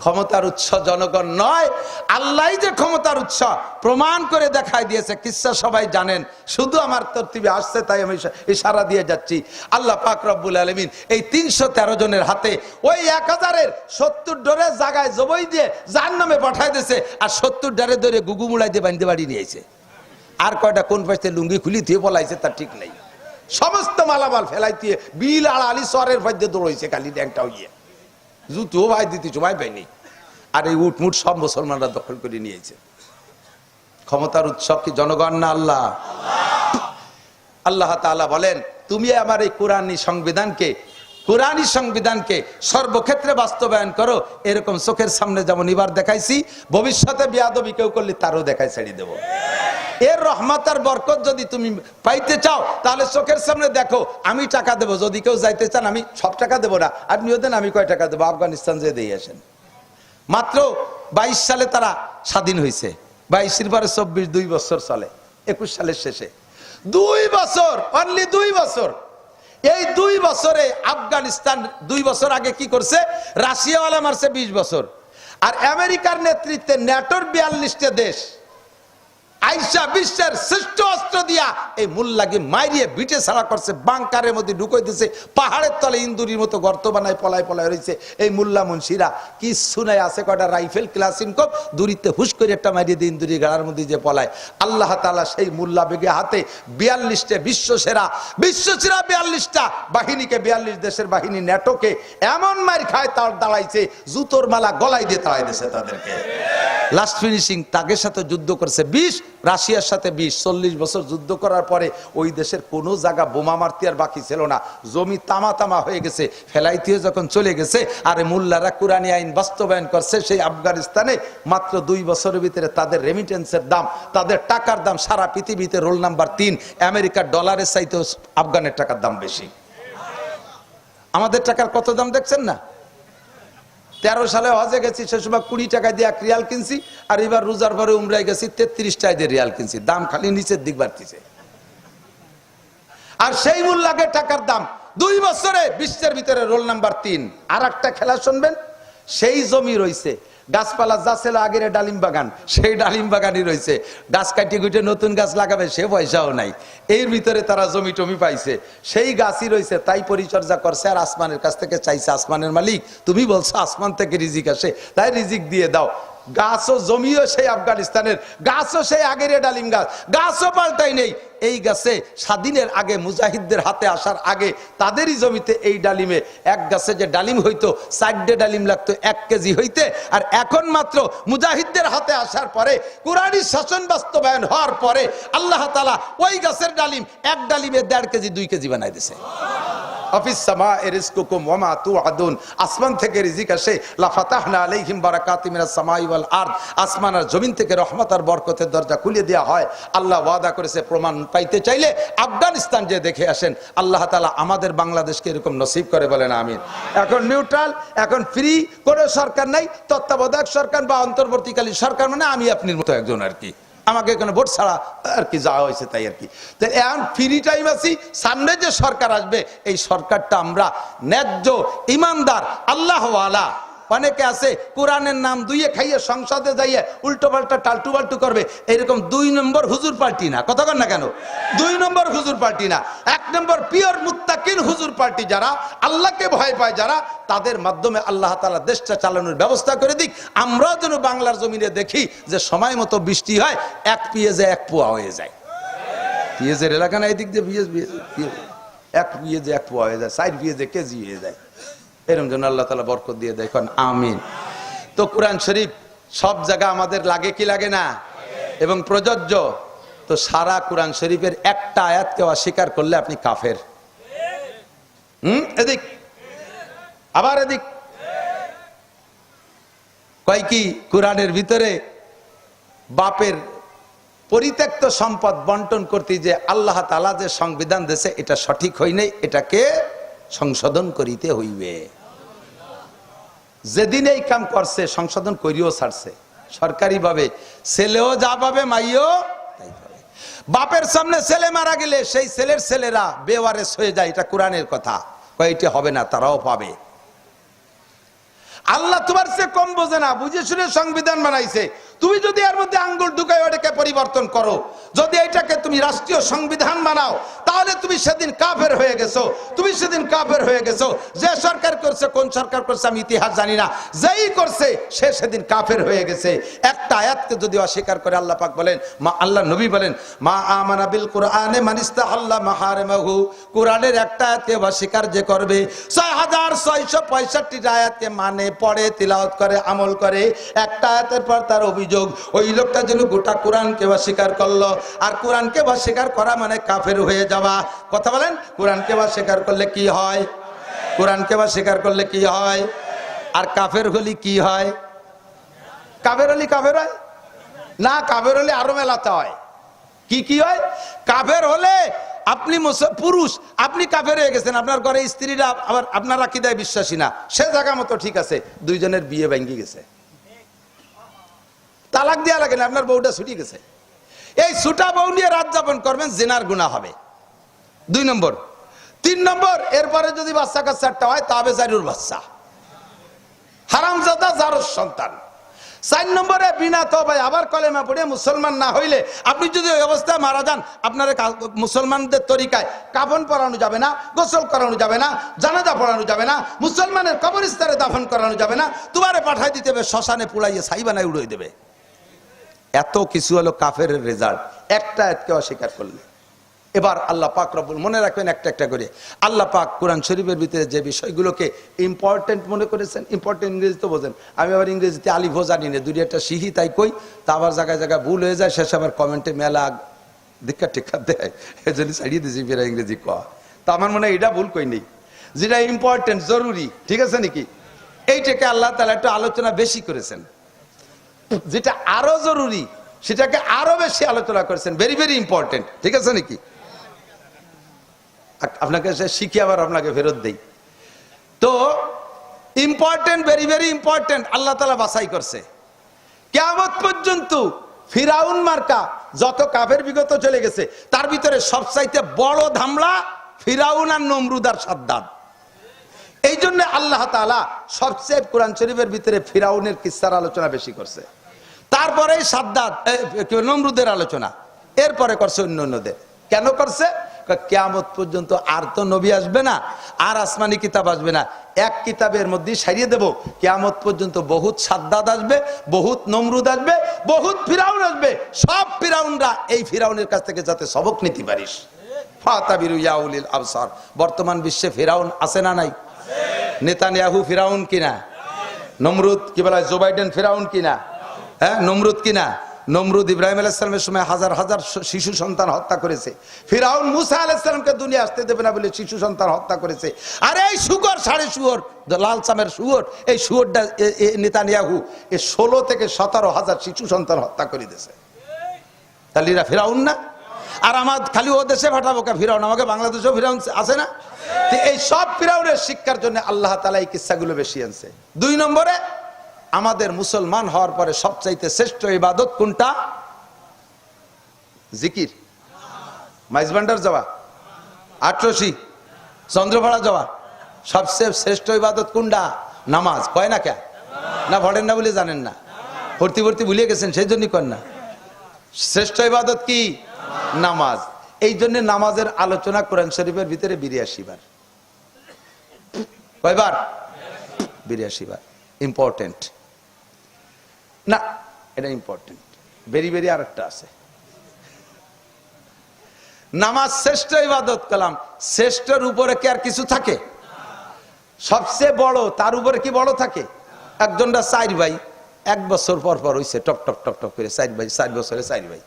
ক্ষমতার উৎস জনগণ নয়, আল্লাহ যে ক্ষমতার উৎস প্রমাণ করে দেখাই দিয়েছে। কিসসা সবাই জানেন, শুধু আমার তরতিবে আসছে তাই আমি ইশারা দিয়ে যাচ্ছি। আল্লাহ পাক রব্বুল আলামিন এই 313 জনের হাতে ওই 1000-এর 70 ডরে জায়গায় জবই দিয়ে জাহান্নামে পাঠায় দিয়েছে, আর 70 ডরে ধরে গুগু মুড়াই দিয়ে বান্ধে বাড়ি নিয়েছে। আর কয়টা কোন পাশে লুঙ্গি খুলি দিয়ে পলাইছে তার ঠিক নেই। সমস্ত মালামাল ফেলাই দিয়ে বিল আর আলি সরের মধ্যে দৌড়াইছে খালি ড্যাংটা হইয়ে, জুতো ভাই দিতে সময় পাইনি। আর এই উটমুট সব মুসলমানরা দখল করে নিয়েছে। ক্ষমতার উৎস কি জনগণ না আল্লাহ? আল্লাহ তাআলা বলেন, তুমি আমার এই কোরআনী সংবিধানকে সর্বক্ষেত্রে বাস্তবায়ন করো। এরকম চোখের সামনে যেমন এবার দেখাইছি, ভবিষ্যতে বেয়াদবি কেউ করলে তারও দেখাই ছেড়ে দেবো। এর রহমত আর বরকত যদি তুমি পাইতে চাও, তাহলে চোখের সামনে দেখো, আমি টাকা দেবো। যদি কেউ যাইতে চান, আমি সব টাকা দেবো না, আপনিও দেন, আমি কয় টাকা দেবো, আফগানিস্তান যে দিয়ে আসেন। মাত্র 22 সালে তারা স্বাধীন হয়েছে, 22-এর পরে 24, 2 বছর চলে, 21 সালের শেষে 2 বছর, অনলি 2 বছর। এই 2 বছরে আফগানিস্তান 2 বছর আগে কি করছে? রাশিয়াওয়ালা মারছে 20 বছর। আর আমেরিকার নেতৃত্বে ন্যাটোর 42টা দেশ আইসা বিশ্বের শ্রেষ্ঠ অস্ত্র দিয়া এই মুল্লাকে মাইরিয়ে বিটে ছাড়া করছে, বাংকারের মধ্যে ঢুকাই দিছে, পাহাড়ের তলে ইন্দুরির মতো গর্ত বানায় পলায় পলায় রয়েছে এই মুল্লা মুন্সিরা। কিছু নাই, আছে কয়টা রাইফেল ক্লাসিনকপ, দূরিতে হুশ করে একটা মারিয়ে দিয়ে ইন্দুরি গাড়ার মধ্যে যে পলায়। আল্লাহ তাআলা সেই মুল্লা বেগে হাতে 42টা বিশ্বসেরা 42টা বাহিনীকে, 42 দেশের বাহিনী ন্যাটোকে এমন মার খায়, তার দাঁড়াইছে জুতোর মালা গলায় দিয়ে তাড়াই দিয়েছে তাদেরকে। লাস্ট ফিনিশিং তাদের সাথে যুদ্ধ করছে 20, রাশিয়ার সাথে 20। 40 বছর যুদ্ধ করার পরে ওই দেশের কোনো জায়গা বোমা মারতে আর বাকি ছিল না, জমি তামা তামা হয়ে গেছে। ফেলাইতে যখন চলে গেছে, আরে মুল্লারা কোরআনী আইন বাস্তবায়ন করছে সেই আফগানিস্তানে। মাত্র 2 বছরের ভিতরে তাদের রেমিটেন্সের দাম, তাদের টাকার দাম সারা পৃথিবীতে রোল নাম্বার 3। আমেরিকার ডলারের চাইতে আফগানের টাকার দাম বেশি। আমাদের টাকার কত দাম দেখছেন না? 13 সালে হজে গেছি, সে সময় 20 টাকা দিয়ে 1 রিয়াল কিনছি, আর এবার রোজার পরে উমরায় গেছি 33 টাকা দিয়ে রিয়াল কিনছি। দাম খালি নিচের দিক বাড়তিছে। আর সেই মুল্লাকে টাকার দাম 2 বছরে বিশ্বের ভিতরে রোল নাম্বার 3। আর একটা খেলা শুনবেন, সেই জমি রয়েছে গাছপালা যা ছিল আগের ডালিম বাগান, সেই ডালিম বাগানই রয়েছে। গাছ কাটি গুটে নতুন গাছ লাগাবে সে পয়সাও নাই, এর ভিতরে তারা জমি টমি পাইছে, সেই গাছই রয়েছে, তাই পরিচর্যা করছে। আর আসমানের কাছ থেকে চাইছে, আসমানের মালিক তুমি বলছো আসমান থেকে রিজিক আসে, তাই রিজিক দিয়ে দাও। গাছও জমিও সেই আফগানিস্তানের, গাছও সেই আগের ডালিম গাছ, গাছও পাল্টাই নেই। এই গাছে স্বাধীনের আগে, মুজাহিদদের হাতে আসার আগে তাদেরই জমিতে এই ডালিমে, এক গাছে যে ডালিম হইতো 4টে ডালিম লাগতো 1 কেজি হইতে, আর এখন মাত্র মুজাহিদদের হাতে আসার পরে, কুরআনী শাসন বাস্তবায়ন হওয়ার পরে আল্লাহ তাআলা ওই গাছের ডালিম, 1 ডালিমে 1.5 কেজি 2 কেজি বানাই দিয়েছে। আফিস সামা'i রিজকুকুম ওয়া মা তুআদুন, আসমান থেকে রিজিক আসে। লা ফাতাহনা আলাইহিম বারাকাতিম মিনাস সামাই ওয়াল আরদ, আসমান আর জমিন থেকে রহমত আর বরকতের দরজা খুলে দেওয়া হয়। আল্লাহ ওয়াদা করেছে, প্রমাণ পাইতে চাইলে আফগানিস্তান যে দেখে আসেন। আল্লাহ তাআলা আমাদের বাংলাদেশকে এরকম নসিব করে, বলেন আমিন। এখন নিউট্রাল, এখন ফ্রি, কোনো সরকার নাই, তত্ত্বাবধায়ক সরকার বা অন্তর্বর্তীকালীন সরকার, মানে আমি আপনার মতো একজন আর কি, আমাকে এখানে ভোট ছাড়া আর কি যাওয়া হয়েছে তাই আর কি। তো এখন ফ্রি টাইম আছি, সামনে যে সরকার আসবে এই সরকারটা আমরা ন্যায্য ইমানদার আল্লাহওয়ালা, অনেকে আছে কোরআনের নাম দুইয়ে খাইয়ে সংসদে যাইয়ে উল্টো পাল্টা টালটু বাল্টু করবে, এরকম 2 নম্বর হুজুর পার্টি না, কথা কন না কেন, 2 নম্বর হুজুর পার্টি না, 1 নম্বর পিওর মুত্তাকিন হুজুর পার্টি, যারা আল্লাহকে ভয় পায়, যারা, তাদের মাধ্যমে আল্লাহ তাআলা দেশটা চালানোর ব্যবস্থা করে দিক। আমরাও যেন বাংলার জমিনে দেখি যে সময় মতো বৃষ্টি হয়, 1 পিএজে 1 পোয়া হয়ে যায়। পিএজের এলাকা না, এদিক দিয়ে পিএজ 1 পিএজে 1 পোয়া হয়ে যায়, 4 পিএজে কেজি হয়ে যায়। এরকম জন্য আল্লাহ তাআলা বরকত দিয়ে দেখুন, আমিন। তো কোরআন শরীফ সব জায়গা আমাদের লাগে কি লাগে না, এবং প্রযোজ্য। তো সারা কোরআন শরীফের একটা আয়াতকে অস্বীকার করলে আপনি কাফের। এদিক আবার এদিক কয় কি, কোরআনের ভিতরে বাপের পরিত্যক্ত সম্পদ বন্টন করতে যে আল্লাহ তাআলা যে সংবিধান দিয়েছে, এটা সঠিক হয় নাই, এটাকে সংশোধন করিতে হইবে। যেদিন এই কাম করছে সংশোধন করিও ছাড়ছে সরকারি ভাবে, ছেলেও যা পাবে মাইও তাই পাবে। বাপের সামনে ছেলে মারা গেলে সেই ছেলের ছেলেরা বেওয়ারেস হয়ে যায়, এটা কোরআনের কথা, কয়টি হবে না, তারাও পাবে। আল্লাহ তোমার চেয়ে কম বোঝে না, বুঝে শুনে সংবিধান বানাইছে। তুমি যদি এর মধ্যে আঙ্গুল ঢুকাই ওটাকে পরিবর্তন করো, যদি এটাকে তুমি রাষ্ট্রীয় সংবিধান বানাও, তাহলে তুমি সেদিন কাফের হয়ে গেছো, তুমি সেদিন কাফের হয়ে গেছো। যে সরকার করছে, কোন সরকার করছে আমি ইতিহাস জানি না, যেই করছে সে সেদিন কাফের হয়ে গেছে। একটা আয়াতকে যদি অস্বীকার করে, আল্লাহ পাক বলেন, আল্লাহ নবী বলেন, মা আমানা বিল কুরআনে মান ইস্তাহাল্লা মাহারিমাহু, কোরআনের একটা আয়াতকে অস্বীকার যে করবে, 6665 আয়াতকে মানে, পড়ে, তিলাওয়াত করে, আমল করে, একটা আয়াতের পর তার অভিযোগ, ওই লোকটা যেন গোটা কোরআনকে অস্বীকার করলো। আর কোরআনকে অস্বীকার করা মানে কাফের হয়ে যাওয়া। কথা বলেন, কোরআনকে অস্বীকার করলে কি হয়, কোরআনকে অস্বীকার করলে কি হয়, আর কাফের হলি কি হয়, কাফের হলি কাফের হয় না, কাফের হলে আরো মেলাতে হয়। কি কি হয়, কাফের হলে আপনি পুরুষ, আপনি কাফের হয়ে গেছেন, আপনার ঘরে স্ত্রীরা আবার আপনার আকীদায় বিশ্বাসী না, সে জায়গা মতো ঠিক আছে, দুইজনের বিয়ে ভেঙে গেছে, তালাক দেওয়া লাগে না, আপনার বউটা ছুটি গেছে, এই ছুটা বউ নিয়ে রাত যাপন করবেন, জিনার গুনাহ হবে। 2 নম্বর। 3 নম্বর, এরপরে যদি বাচ্চা কাচ্চাটা হয় তবে জারুর বাচ্চা, হারামজাদা জারুর সন্তান। 4 নম্বরে বিনা তওবায় আবার কলেমা পড়ে মুসলমান না হইলে, আপনি যদি ওই অবস্থায় মারা যান, আপনার মুসলমানদের তরিকায় কাফন পরানো যাবে না, গোসল করানো যাবে না, জানাজা পড়ানো যাবে না, মুসলমানের কবরস্থানে দাফন করানো যাবে না, তোমারে পাঠাই দিতে হবে শ্মশানে, পুড়াইয়ে ছাই বানায় উড়িয়ে দেবে। এত কিছু হলো কাফের রেজাল্ট, একটা আয়াতকে অস্বীকার করলে। এবার আল্লাহ পাক রব্বুল, মনে রাখবেন একটা একটা করে, আল্লাহ পাক কোরআন শরীফের ভিতরে যে বিষয়গুলোকে ইম্পর্টেন্ট মনে করেছেন, ইম্পর্টেন্ট ইংরেজি তো বোঝেন, আমি আবার ইংরেজিতে আলিফও জানি না, 2-1টা শিখি তাই কই, তা আবার জায়গায় জায়গায় ভুল হয়ে যায়, শেষে আবার কমেন্টে মেলা দীক্ষা টিক্ষা দেয়, এই জন্য ছাড়িয়ে দিয়েছি ফেরা ইংরেজি কয়া। তা আমার মনে হয় এটা ভুল কই নেই, যেটা ইম্পর্টেন্ট জরুরি, ঠিক আছে নাকি, এইটাকে আল্লাহ তাআলা একটু আলোচনা বেশি করেছেন, যেটা আরো জরুরি সেটাকে আরো বেশি আলোচনা করেছেন, ভেরি ভেরি ইম্পর্টেন্ট, ঠিক আছে নাকি। আপনাকে শিখি আবার আপনাকে ফেরত দেই। তো ইম্পর্টেন্ট, ভেরি ভেরি ইম্পর্টেন্ট, আল্লাহ তাআলা বাছাই করছে। কিয়ামত পর্যন্ত ফিরাউন মার্কা যত কাফের বিগত চলে গেছে, তার ভিতরে সবচাইতে বড় ধামলা ফিরাউন আর নমরুদ আর সাদ্দাদ। এই জন্য আল্লাহ তাআলা সবচেয়ে কোরআন শরীফের ভিতরে ফিরাউনের কিসসার আলোচনা বেশি করছে, তারপরে সাদ্দাদ নমরুদের আলোচনা, এরপরে করছে অন্যদের। কেন করছে? কিয়ামত পর্যন্ত আর তো নবী আসবে না, আর আসমানি কিতাব আসবে না, এক কিতাবের মধ্যে সারিয়ে দেব। কিয়ামত পর্যন্ত বহুত সাদ্দাদ আসবে, বহুত নমরুদ আসবে, বহুত ফিরাউন আসবে। সব ফিরাউনরা এই ফিরাউনের কাছ থেকে যাতে সবক নিতে পারিস। ফাতাবিরু ইয়া উলিল আবসার। বর্তমান বিশ্বে ফিরাউন আছে না নাই? নেতানিয়াহু ফিরাউন কিনা? নমরুদ কি বলা হয়, জো বাইডেন ফিরাউন কিনা? হ্যাঁ, নমরুদ কিনা? নমরুদ ইব্রাহিম আলাইহিস সালামের সময় হাজার হাজার শিশু সন্তান হত্যা করেছে। ফিরআউন মুসা আলাইহিস সালামকে দুনিয়া আসতে দেবে না বলে শিশু সন্তান হত্যা করেছে। আর এই শুকর, সাড়ে শুয়োর, লাল চামের শুয়োর, এই শুয়োরটা নেতানিয়াহু 16 থেকে 17 হাজার শিশু সন্তান হত্যা করে দিয়েছে। তাহলে এরা ফিরআউন না? আর আমার খালি ও দেশে পাঠাবো কে ফিরআউন? আমাকে বাংলাদেশেও ফিরআউন আছে না? তো এই সব ফিরআউনের শিক্ষার জন্য আল্লাহ তাআলা এই কিস্সাগুলো বেশি আনছে। 2 নম্বরে, আমাদের মুসলমান হওয়ার পরে সবচাইতে শ্রেষ্ঠ ইবাদত কোনটা? জিকির। মাইজবান্ডার যাওয়া, আটরশি, চন্দ্রপাড়া যাওয়া, সবচেয়ে শ্রেষ্ঠ ইবাদত কোনটা? নামাজ। কয় না কে? না পড়েন না বলে জানেন না, ভর্তি ভর্তি ভুলিয়ে গেছেন সেই জন্যই করেন না। শ্রেষ্ঠ ইবাদত কি? নামাজ। এই জন্য নামাজের আলোচনা কোরআন শরীফের ভিতরে 82 বার। কয়বার? 82 বার। ইম্পর্টেন্ট না, এটা ইম্পর্টেন্ট। বেরি বেরি আর একটা আছে। নামাজ শ্রেষ্ঠ ইবাদত কালাম। শ্রেষ্ঠর উপরে কি আর কিছু থাকে? সবচেয়ে বড়, তার উপরে কি বড় থাকে? একজনটা 4 ভাই, 1 বছর পর পর হইছে টপ টপ টপ টপ করে 4 ভাই, 4 বছরে 4 ভাই।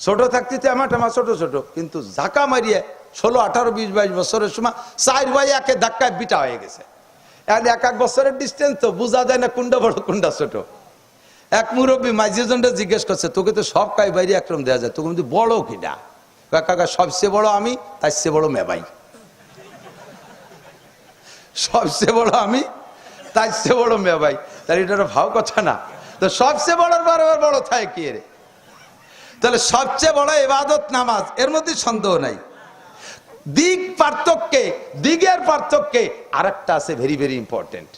ছোট থাকতে আমার ছোট ছোট, কিন্তু ঝাঁকা মারিয়ে 16, 18, 20, 22 বছরের সময় 4 ভাই একে ধাক্কায় বিটা হয়ে গেছে। এক এক বছরের ডিস্টেন্স, তো বোঝা যায় না কোনটা বড় কোনটা ছোট। এক মুরব্বী মাঝিজনটা জিজ্ঞেস করছে, তোকে তো সব কাই বাইরে একরকম দেওয়া যায়, তোকে কিন্তু বড় কিনা? কাকা সবচেয়ে বড় আমি, তার চেয়ে বড় মেবাই। সবচেয়ে বড় আমি, তার চেয়ে বড় মেবাই। তাহলে এটা ভাও কথা না? তো সবচেয়ে বড় বারবার বড় থাকে কি রে? তাহলে সবচেয়ে বড় ইবাদত নামাজ, এর মধ্যে সন্দেহ নাই। দিগের পার্থক্যে আরেকটা আছে ভেরি ভেরি ইম্পর্টেন্ট।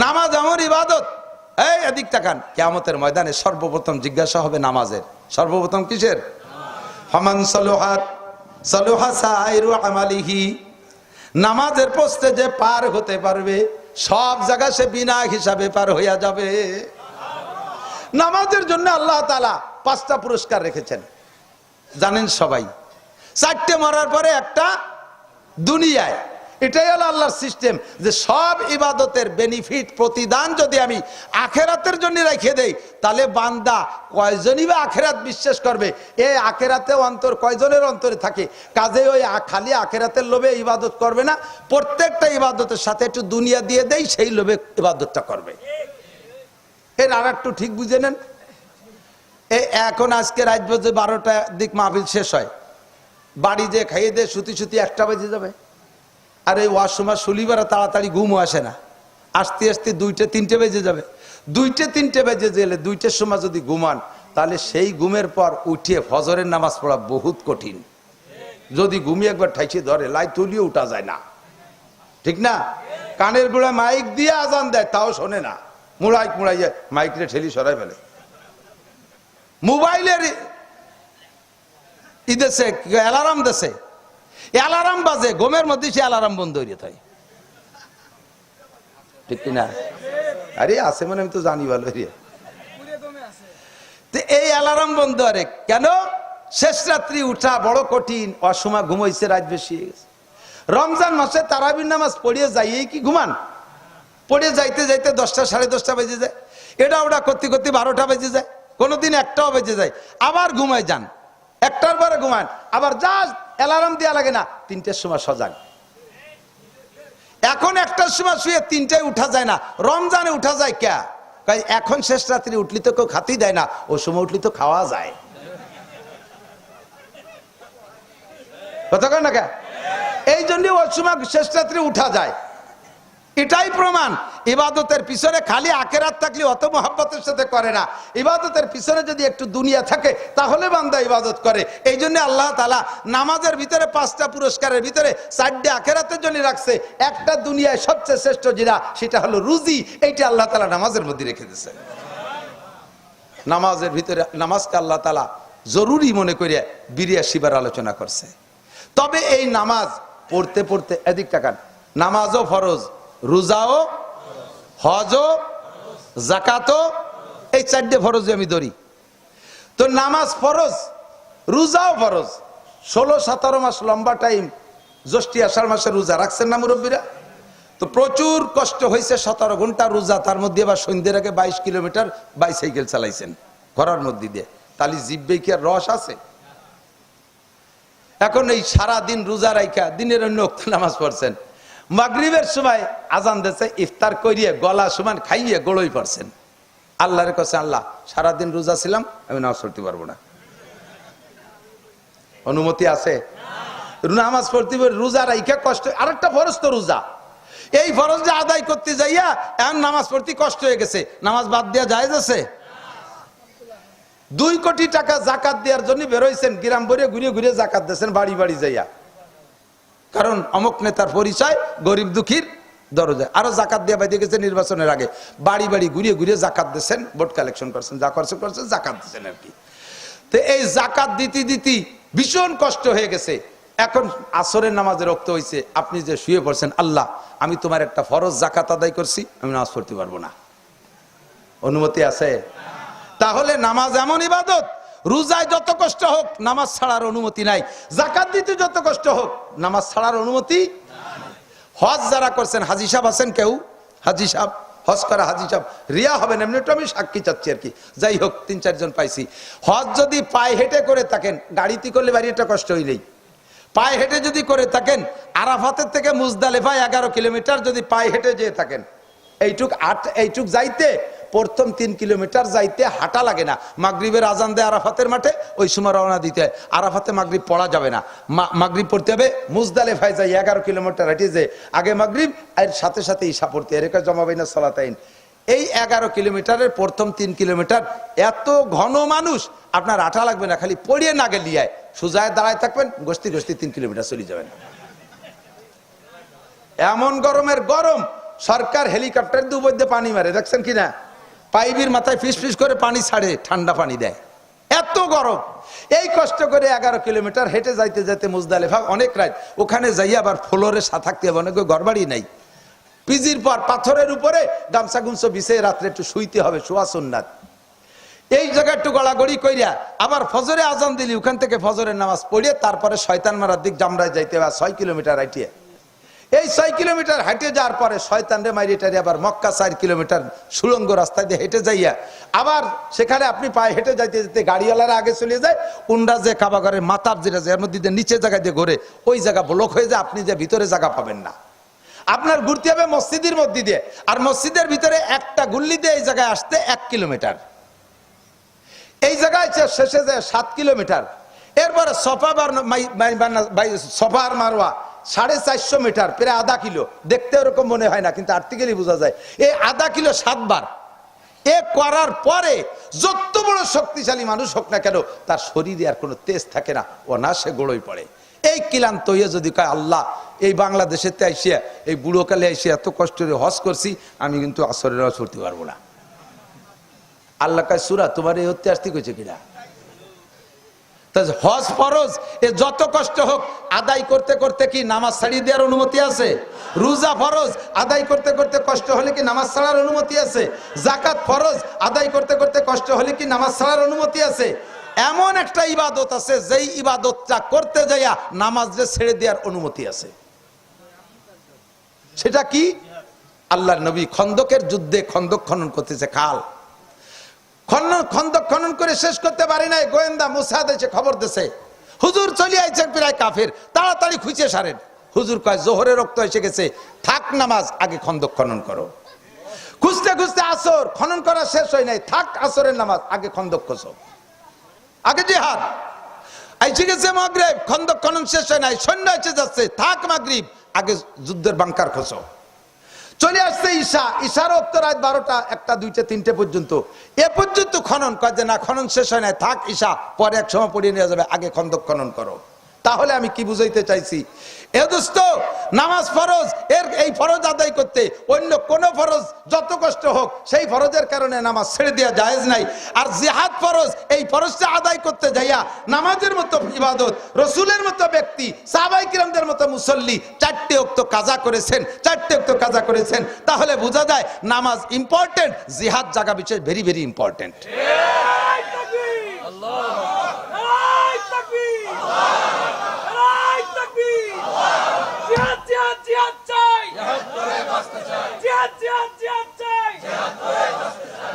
নামাজ আমার ইবাদত। এই এদিক তাকান, কিয়ামতের ময়দানে সর্বপ্রথম জিজ্ঞাসা হবে নামাজের। সর্বপ্রথম কিসের? ফামান সালুহাত সালুহা সাইরু আমালিহি। নামাজের পোস্টে যে পার হতে পারবে, সব জায়গা সে বিনা হিসাবে পার হইয়া যাবে। নামাজের জন্য আল্লাহ তাআলা 5টা পুরস্কার রেখেছেন, জানেন সবাই। 4টে মরার পরে একটা দুনিয়ায়। এটাই হলো আল্লাহর সিস্টেম, যে সব ইবাদতের বেনিফিট, প্রতিদান যদি আমি আখেরাতের জন্য রেখে দেই, তাহলে বান্দা কয়জনই বা আখেরাত বিশ্বাস করবে? এই আখেরাতে অন্তর কয়জনের অন্তরে থাকে? কাজে ওই খালি আখেরাতের লোভে ইবাদত করবে না, প্রত্যেকটা ইবাদতের সাথে একটু দুনিয়া দিয়ে দেই, সেই লোভে ইবাদতটা করবে। এর আর একটু ঠিক বুঝে নেন। এখন আজকে রাত বাজে 12টার দিক মাহফিল শেষ হয়, বাড়ি যে খাইয়ে দিয়ে শুতি 1টা বেজে যাবে। আর এই ওয়াশরুমের শনিবার তাড়াতাড়ি ঘুমও আসে না, আসতে আসতে 2টে 3টে বেজে যাবে। 2টে 3টে বেজে গেলে 2টের সময় যদি ঘুমান, তাহলে সেই ঘুমের পর উঠিয়ে ফজরের নামাজ পড়া বহুত কঠিন। যদি ঘুমিয়ে একবার ঠাইছে ধরে, লাই তুলিয়ে উঠা যায় না, ঠিক না? কানের গোড়ায় মাইক দিয়ে আজান দেয়, তাও শোনে না, মুড়াইয়ে মাইকরে ঠেলি সরাই ফেলে। মোবাইলের ইদেছে অ্যালার্ম দেশে, অ্যালার্ম বাজে, ঘুমের মধ্যে সে অ্যালার্ম বন্ধ হয়ে থাকে, ঠিক কিনা? আরে আছে মানে আমি তো জানি ভালো। এই অ্যালার্ম বন্ধ আরে কেন? শেষ রাত্রি উঠা বড় কঠিন, অসময় ঘুমাইছে, রাত বেশি হয়ে গেছে। রমজান মাসে তারাবির নামাজ পড়িয়ে যাইয়েই কি ঘুমান? পড়ে যাইতে যাইতে 10টা 10:30 বেজে যায়, এটা ওটা করতে করতে 12টা বেজে যায়, কোনোদিন 1টাও বেজে যায়, আবার ঘুমায় যান, 1টার পরে ঘুমান, আবার যা অ্যালার্ম দেওয়া লাগে না, 3টের সময় সজাগ। এখন 1টার সময় শুয়ে 3টায় উঠা যায় না, রমজানে উঠা যায় কে? এখন শেষ রাত্রি উঠলি তো কেউ খাতেই দেয় না, ও সময় উঠলি তো খাওয়া যায়, কথা কয় না কে? এই জন্য ওই সময় শেষ রাত্রি উঠা যায়। এটাই প্রমাণ ইবাদতের পিছনে খালি আখেরাত থাকলে অত মহব্বতের সাথে করে না। ইবাদতের পিছনে যদি একটু দুনিয়া থাকে, তাহলে বান্দা ইবাদত করে। এই জন্য আল্লাহ তাআলা নামাজের ভিতরে 5টা পুরস্কারের ভিতরে 4টে আখেরাতের জন্য রাখছে, একটা দুনিয়ায় সবচেয়ে শ্রেষ্ঠ যেটা, সেটা হলো রুজি। এইটা আল্লাহ তাআলা নামাজের মধ্যে রেখে দিয়েছে। নামাজের ভিতরে, নামাজকে আল্লাহ তাআলা জরুরি মনে করে 82 বার আলোচনা করছে। তবে এই নামাজ পড়তে পড়তে, এদিক তাকান, নামাজও ফরজ, রোজাও, হজও, যাকাতও, এই 4টে ফরজ আমি ধরি। তো নামাজ ফরজ, রোজাও ফরজ। 16-17 মাস লম্বা টাইম জ্যৈষ্ঠী আষাঢ় মাসে রোজা রাখছেন না মুরব্বীরা? তো প্রচুর কষ্ট হয়েছে, 17 ঘন্টা রোজা, তার মধ্যে আবার সন্ধ্যের আগে 22 কিলোমিটার বাইসাইকেল চালাইছেন। ঘরের মধ্যে দিয়ে, তাহলে জিব্বে কি আর রস আছে? এখন এই সারা দিন রোজা রাইখা দিনের অন্য ওয়াক্ত নামাজ পড়ছেন, মাগরিবের সময় আজান দিয়েছে, ইফতার করিয়ে গলা সমান খাইয়ে গোড়ই পড়ছেন, আল্লাহর কাছে আল্লাহ সারাদিন রোজা ছিলাম, আমি নামাজ পড়তে পারবো না, অনুমতি আছে? নামাজ পড়তে রোজা রাইখা কষ্ট, আরেকটা ফরজ তো রোজা, এই ফরজ যে আদায় করতে যাইয়া এখন নামাজ পড়তে কষ্ট হয়ে গেছে, নামাজ বাদ দেওয়া জায়েজ আছে? 2 কোটি টাকা জাকাত দেওয়ার জন্য বেরোইছেন, গ্রাম ভরে ঘুরে ঘুরে জাকাত দিয়েছেন বাড়ি বাড়ি যাইয়া, কারণ অমুক নেতার পরিচয়, গরিব দুঃখীর দরজায়। আরো জাকাত দিয়ে বাইতে গেছে নির্বাচনের আগে, বাড়ি বাড়ি ঘুরিয়ে ঘুরিয়ে জাকাত দিয়েছেন, ভোট কালেকশন করছেন, যা করছেন জাকাত দিচ্ছেন আর কি। তো এই জাকাত দিতে দিতে ভীষণ কষ্ট হয়ে গেছে, এখন আসরের নামাজে রক্ত হয়েছে, আপনি যে শুয়ে পড়ছেন, আল্লাহ আমি তোমার একটা ফরজ জাকাত আদায় করছি, আমি নামাজ পড়তে পারবো না, অনুমতি আছে? তাহলে নামাজ এমন ইবাদত, রোজায় যত কষ্ট হোক নামাজ ছাড়ার অনুমতি নাই, জাকাত দিতে যত কষ্ট হোক নামাজ ছাড়ার অনুমতি। হজ যারা করছেন, হাজি সাহেব আছেন কেউ? হাজি সাহেব, হজ করা হাজি সাহেব, রিয়া হবেন এমনি, একটু আমি সাক্ষী চাচ্ছি আর কি, যাই হোক 3-4 জন পাইছি। হজ যদি পায়ে হেঁটে করে থাকেন, গাড়িতে করলে বাড়ি একটা কষ্ট হইলেই, পায়ে হেঁটে যদি করে থাকেন, আরাফাতের থেকে মুজদালিফা 11 কিলোমিটার যদি পায়ে হেঁটে যেয়ে থাকেন, এইটুক যাইতে প্রথম 3 কিলোমিটার যাইতে হাঁটা লাগে না, মাগরিবের আজান দেয় আরাফাতের মাঠে, ওই সময় রওনা দিতে হয়, আরাফাতে মাগরিব পড়া যাবে না, মাগরিব পড়তে হবে মুজদালিফায় যাই 11 কিলোমিটার হেঁটে যে আগে মাগরিব আর সাথে সাথে ঈশা পড়তে, এরকম জমাবাইনা সালাতাইন। এই 11 কিলোমিটারের প্রথম 3 কিলোমিটার এত ঘন মানুষ, আপনার হাঁটা লাগবে না, খালি পড়িয়ে না গেলিয়ায় সোজায় দাঁড়ায় থাকবেন, গোষ্ঠী 3 কিলোমিটার চলে যাবেন। এমন গরমের গরম, সরকার হেলিকপ্টার দিয়ে উপর দিয়ে পানি মারে, দেখছেন কিনা? পাইপের মাথায় ফিস ফিস করে পানি ছাড়ে, ঠান্ডা পানি দেয়, এত গরম। এই কষ্ট করে 11 কিলোমিটার হেঁটে যাইতে যাইতে মুজদালিফা অনেক রাত, ওখানে যাই আবার ফ্লোরে থাকতে হবে, অনেক ঘর বাড়ি নাই, পিজির পর পাথরের উপরে গামছা গুমছো বিছিয়ে রাত্রে একটু শুইতে হবে, শোয়া সুন্নাত। এই জায়গায় একটু গড়াগড়ি কইরা আবার ফজরে আজান দিলি, ওখান থেকে ফজরের নামাজ পড়িয়ে তারপরে শয়তান মারার দিক জামরায় যাইতে হবে 6 কিলোমিটার হাঁটিয়ে। এই 6 কিলোমিটার হাঁটে যাওয়ার পরে শয়তান রে মাইরে টাইরে আবার মক্কা 4 কিলোমিটার সুড়ঙ্গ রাস্তা দিয়ে হেঁটে যাইয়া আবার সেখানে আপনি পায়ে হেঁটে যাইতে যেতে গাড়িওয়ালারা আগে চলে যায়, উন্ডা যে কাবাগরের মাতাব যেটা যে এর মধ্যে নিচে জায়গায় দিয়ে ঘোরে, ওই জায়গা ব্লক হয়ে যায়, আপনি যে ভিতরে জায়গা পাবেন না, আপনার ঘুরতে হবে মসজিদের মধ্যে দিয়ে, আর মসজিদের ভিতরে একটা গুল্লি দিয়ে এই জায়গায় আসতে 1 কিলোমিটার, এই জায়গায় শেষে যায় 7 কিলোমিটার, এরপরে সফা আর মারওয়া 450 মিটার, প্রায় আধা কিলো, দেখতে ওরকম মনে হয় না কিন্তু আর্টিকেলি বোঝা যায়, এই আধা কিলো 7 বার এ করার পরে যত বড় শক্তিশালী মানুষ হোক না কেন, তার শরীরে আর কোনো তেজ থাকে না, ও না সে গোড়ই পড়ে। এই ক্লান্ত হয়ে যদি কয় আল্লাহ এই বাংলাদেশেতে আইসিয়া এই বুড়োকালে আইসিয়া এত কষ্ট করে হজ করছি, আমি কিন্তু আসরের হজ করতে পারবো না, আল্লাহ কয় সূরা তোমার এই হতে আসতে কইছে কিনা? হজ ফরজ, এ যত কষ্ট হোক আদায় করতে করতে কি নামাজ ছাড়িয়ে দেওয়ার অনুমতি আছে? রোজা ফরজ, আদায় করতে করতে কষ্ট হলে কি নামাজ ছাড়ার অনুমতি আছে? জাকাত ফরজ, আদায় করতে করতে কষ্ট হলে কি নামাজ ছাড়ার অনুমতি আছে? এমন একটা ইবাদত আছে যেই ইবাদতটা করতে যাইয়া নামাজ ছেড়ে দেওয়ার অনুমতি আছে, সেটা কি? আল্লাহর নবী খন্দকের যুদ্ধে খন্দক খনন করতেছে, খাল খন্দক খনন করে শেষ করতে পারি নাই, গোয়েন্দা মুসা দেশে খবর দিছে হুজুর চলে আইছেন প্রায় কাফের, তাড়াতাড়ি খুঁজে সারেন। হুজুর কয় জোহরের রক্ত এসে গেছে, থাক নামাজ, আগে খন্দক খনন করো। খুঁজতে খুঁজতে আসর খনন করা শেষ হয় নাই, থাক আসরের নামাজ, আগে খন্দক খোঁজো, আগে জিহাদ। আইসে গেছে মাগরিব, খন্দক খনন শেষ হয় নাই, সৈন্য এসে যাচ্ছে, থাক মাগরিব, আগে যুদ্ধের বাংকার খোঁজো। চলে আসছে ঈশা, ঈশার রক্ত রাত 12টা 1টা 2টা 3টে পর্যন্ত, এ পর্যন্ত খনন কয় যে না খনন শেষ হয় নাই, থাক ঈশা, পরে এক সময় পড়িয়ে নিয়ে যাবে, আগে খন্দক খনন করো। তাহলে আমি কি বুঝাইতে চাইছি? এ দোস্ত, নামাজ ফরজ, এর এই ফরজ আদায় করতে অন্য কোন ফরজ যত কষ্ট হোক সেই ফরজের কারণে নামাজ ছেড়ে দেওয়া জায়েজ নাই। আর জিহাদ ফরজ, এই ফরজটা আদায় করতে যাইয়া নামাজের মতো ইবাদত, রসুলের মতো ব্যক্তি, সাহাবায়ে কিরামদের মতো মুসল্লি 4টে ওয়াক্ত কাজা করেছেন, 4টে ওয়াক্ত কাজা করেছেন, তাহলে বোঝা যায় নামাজ ইম্পর্টেন্ট, জিহাদ জায়গা বিশেষ ভেরি ভেরি ইম্পর্টেন্ট।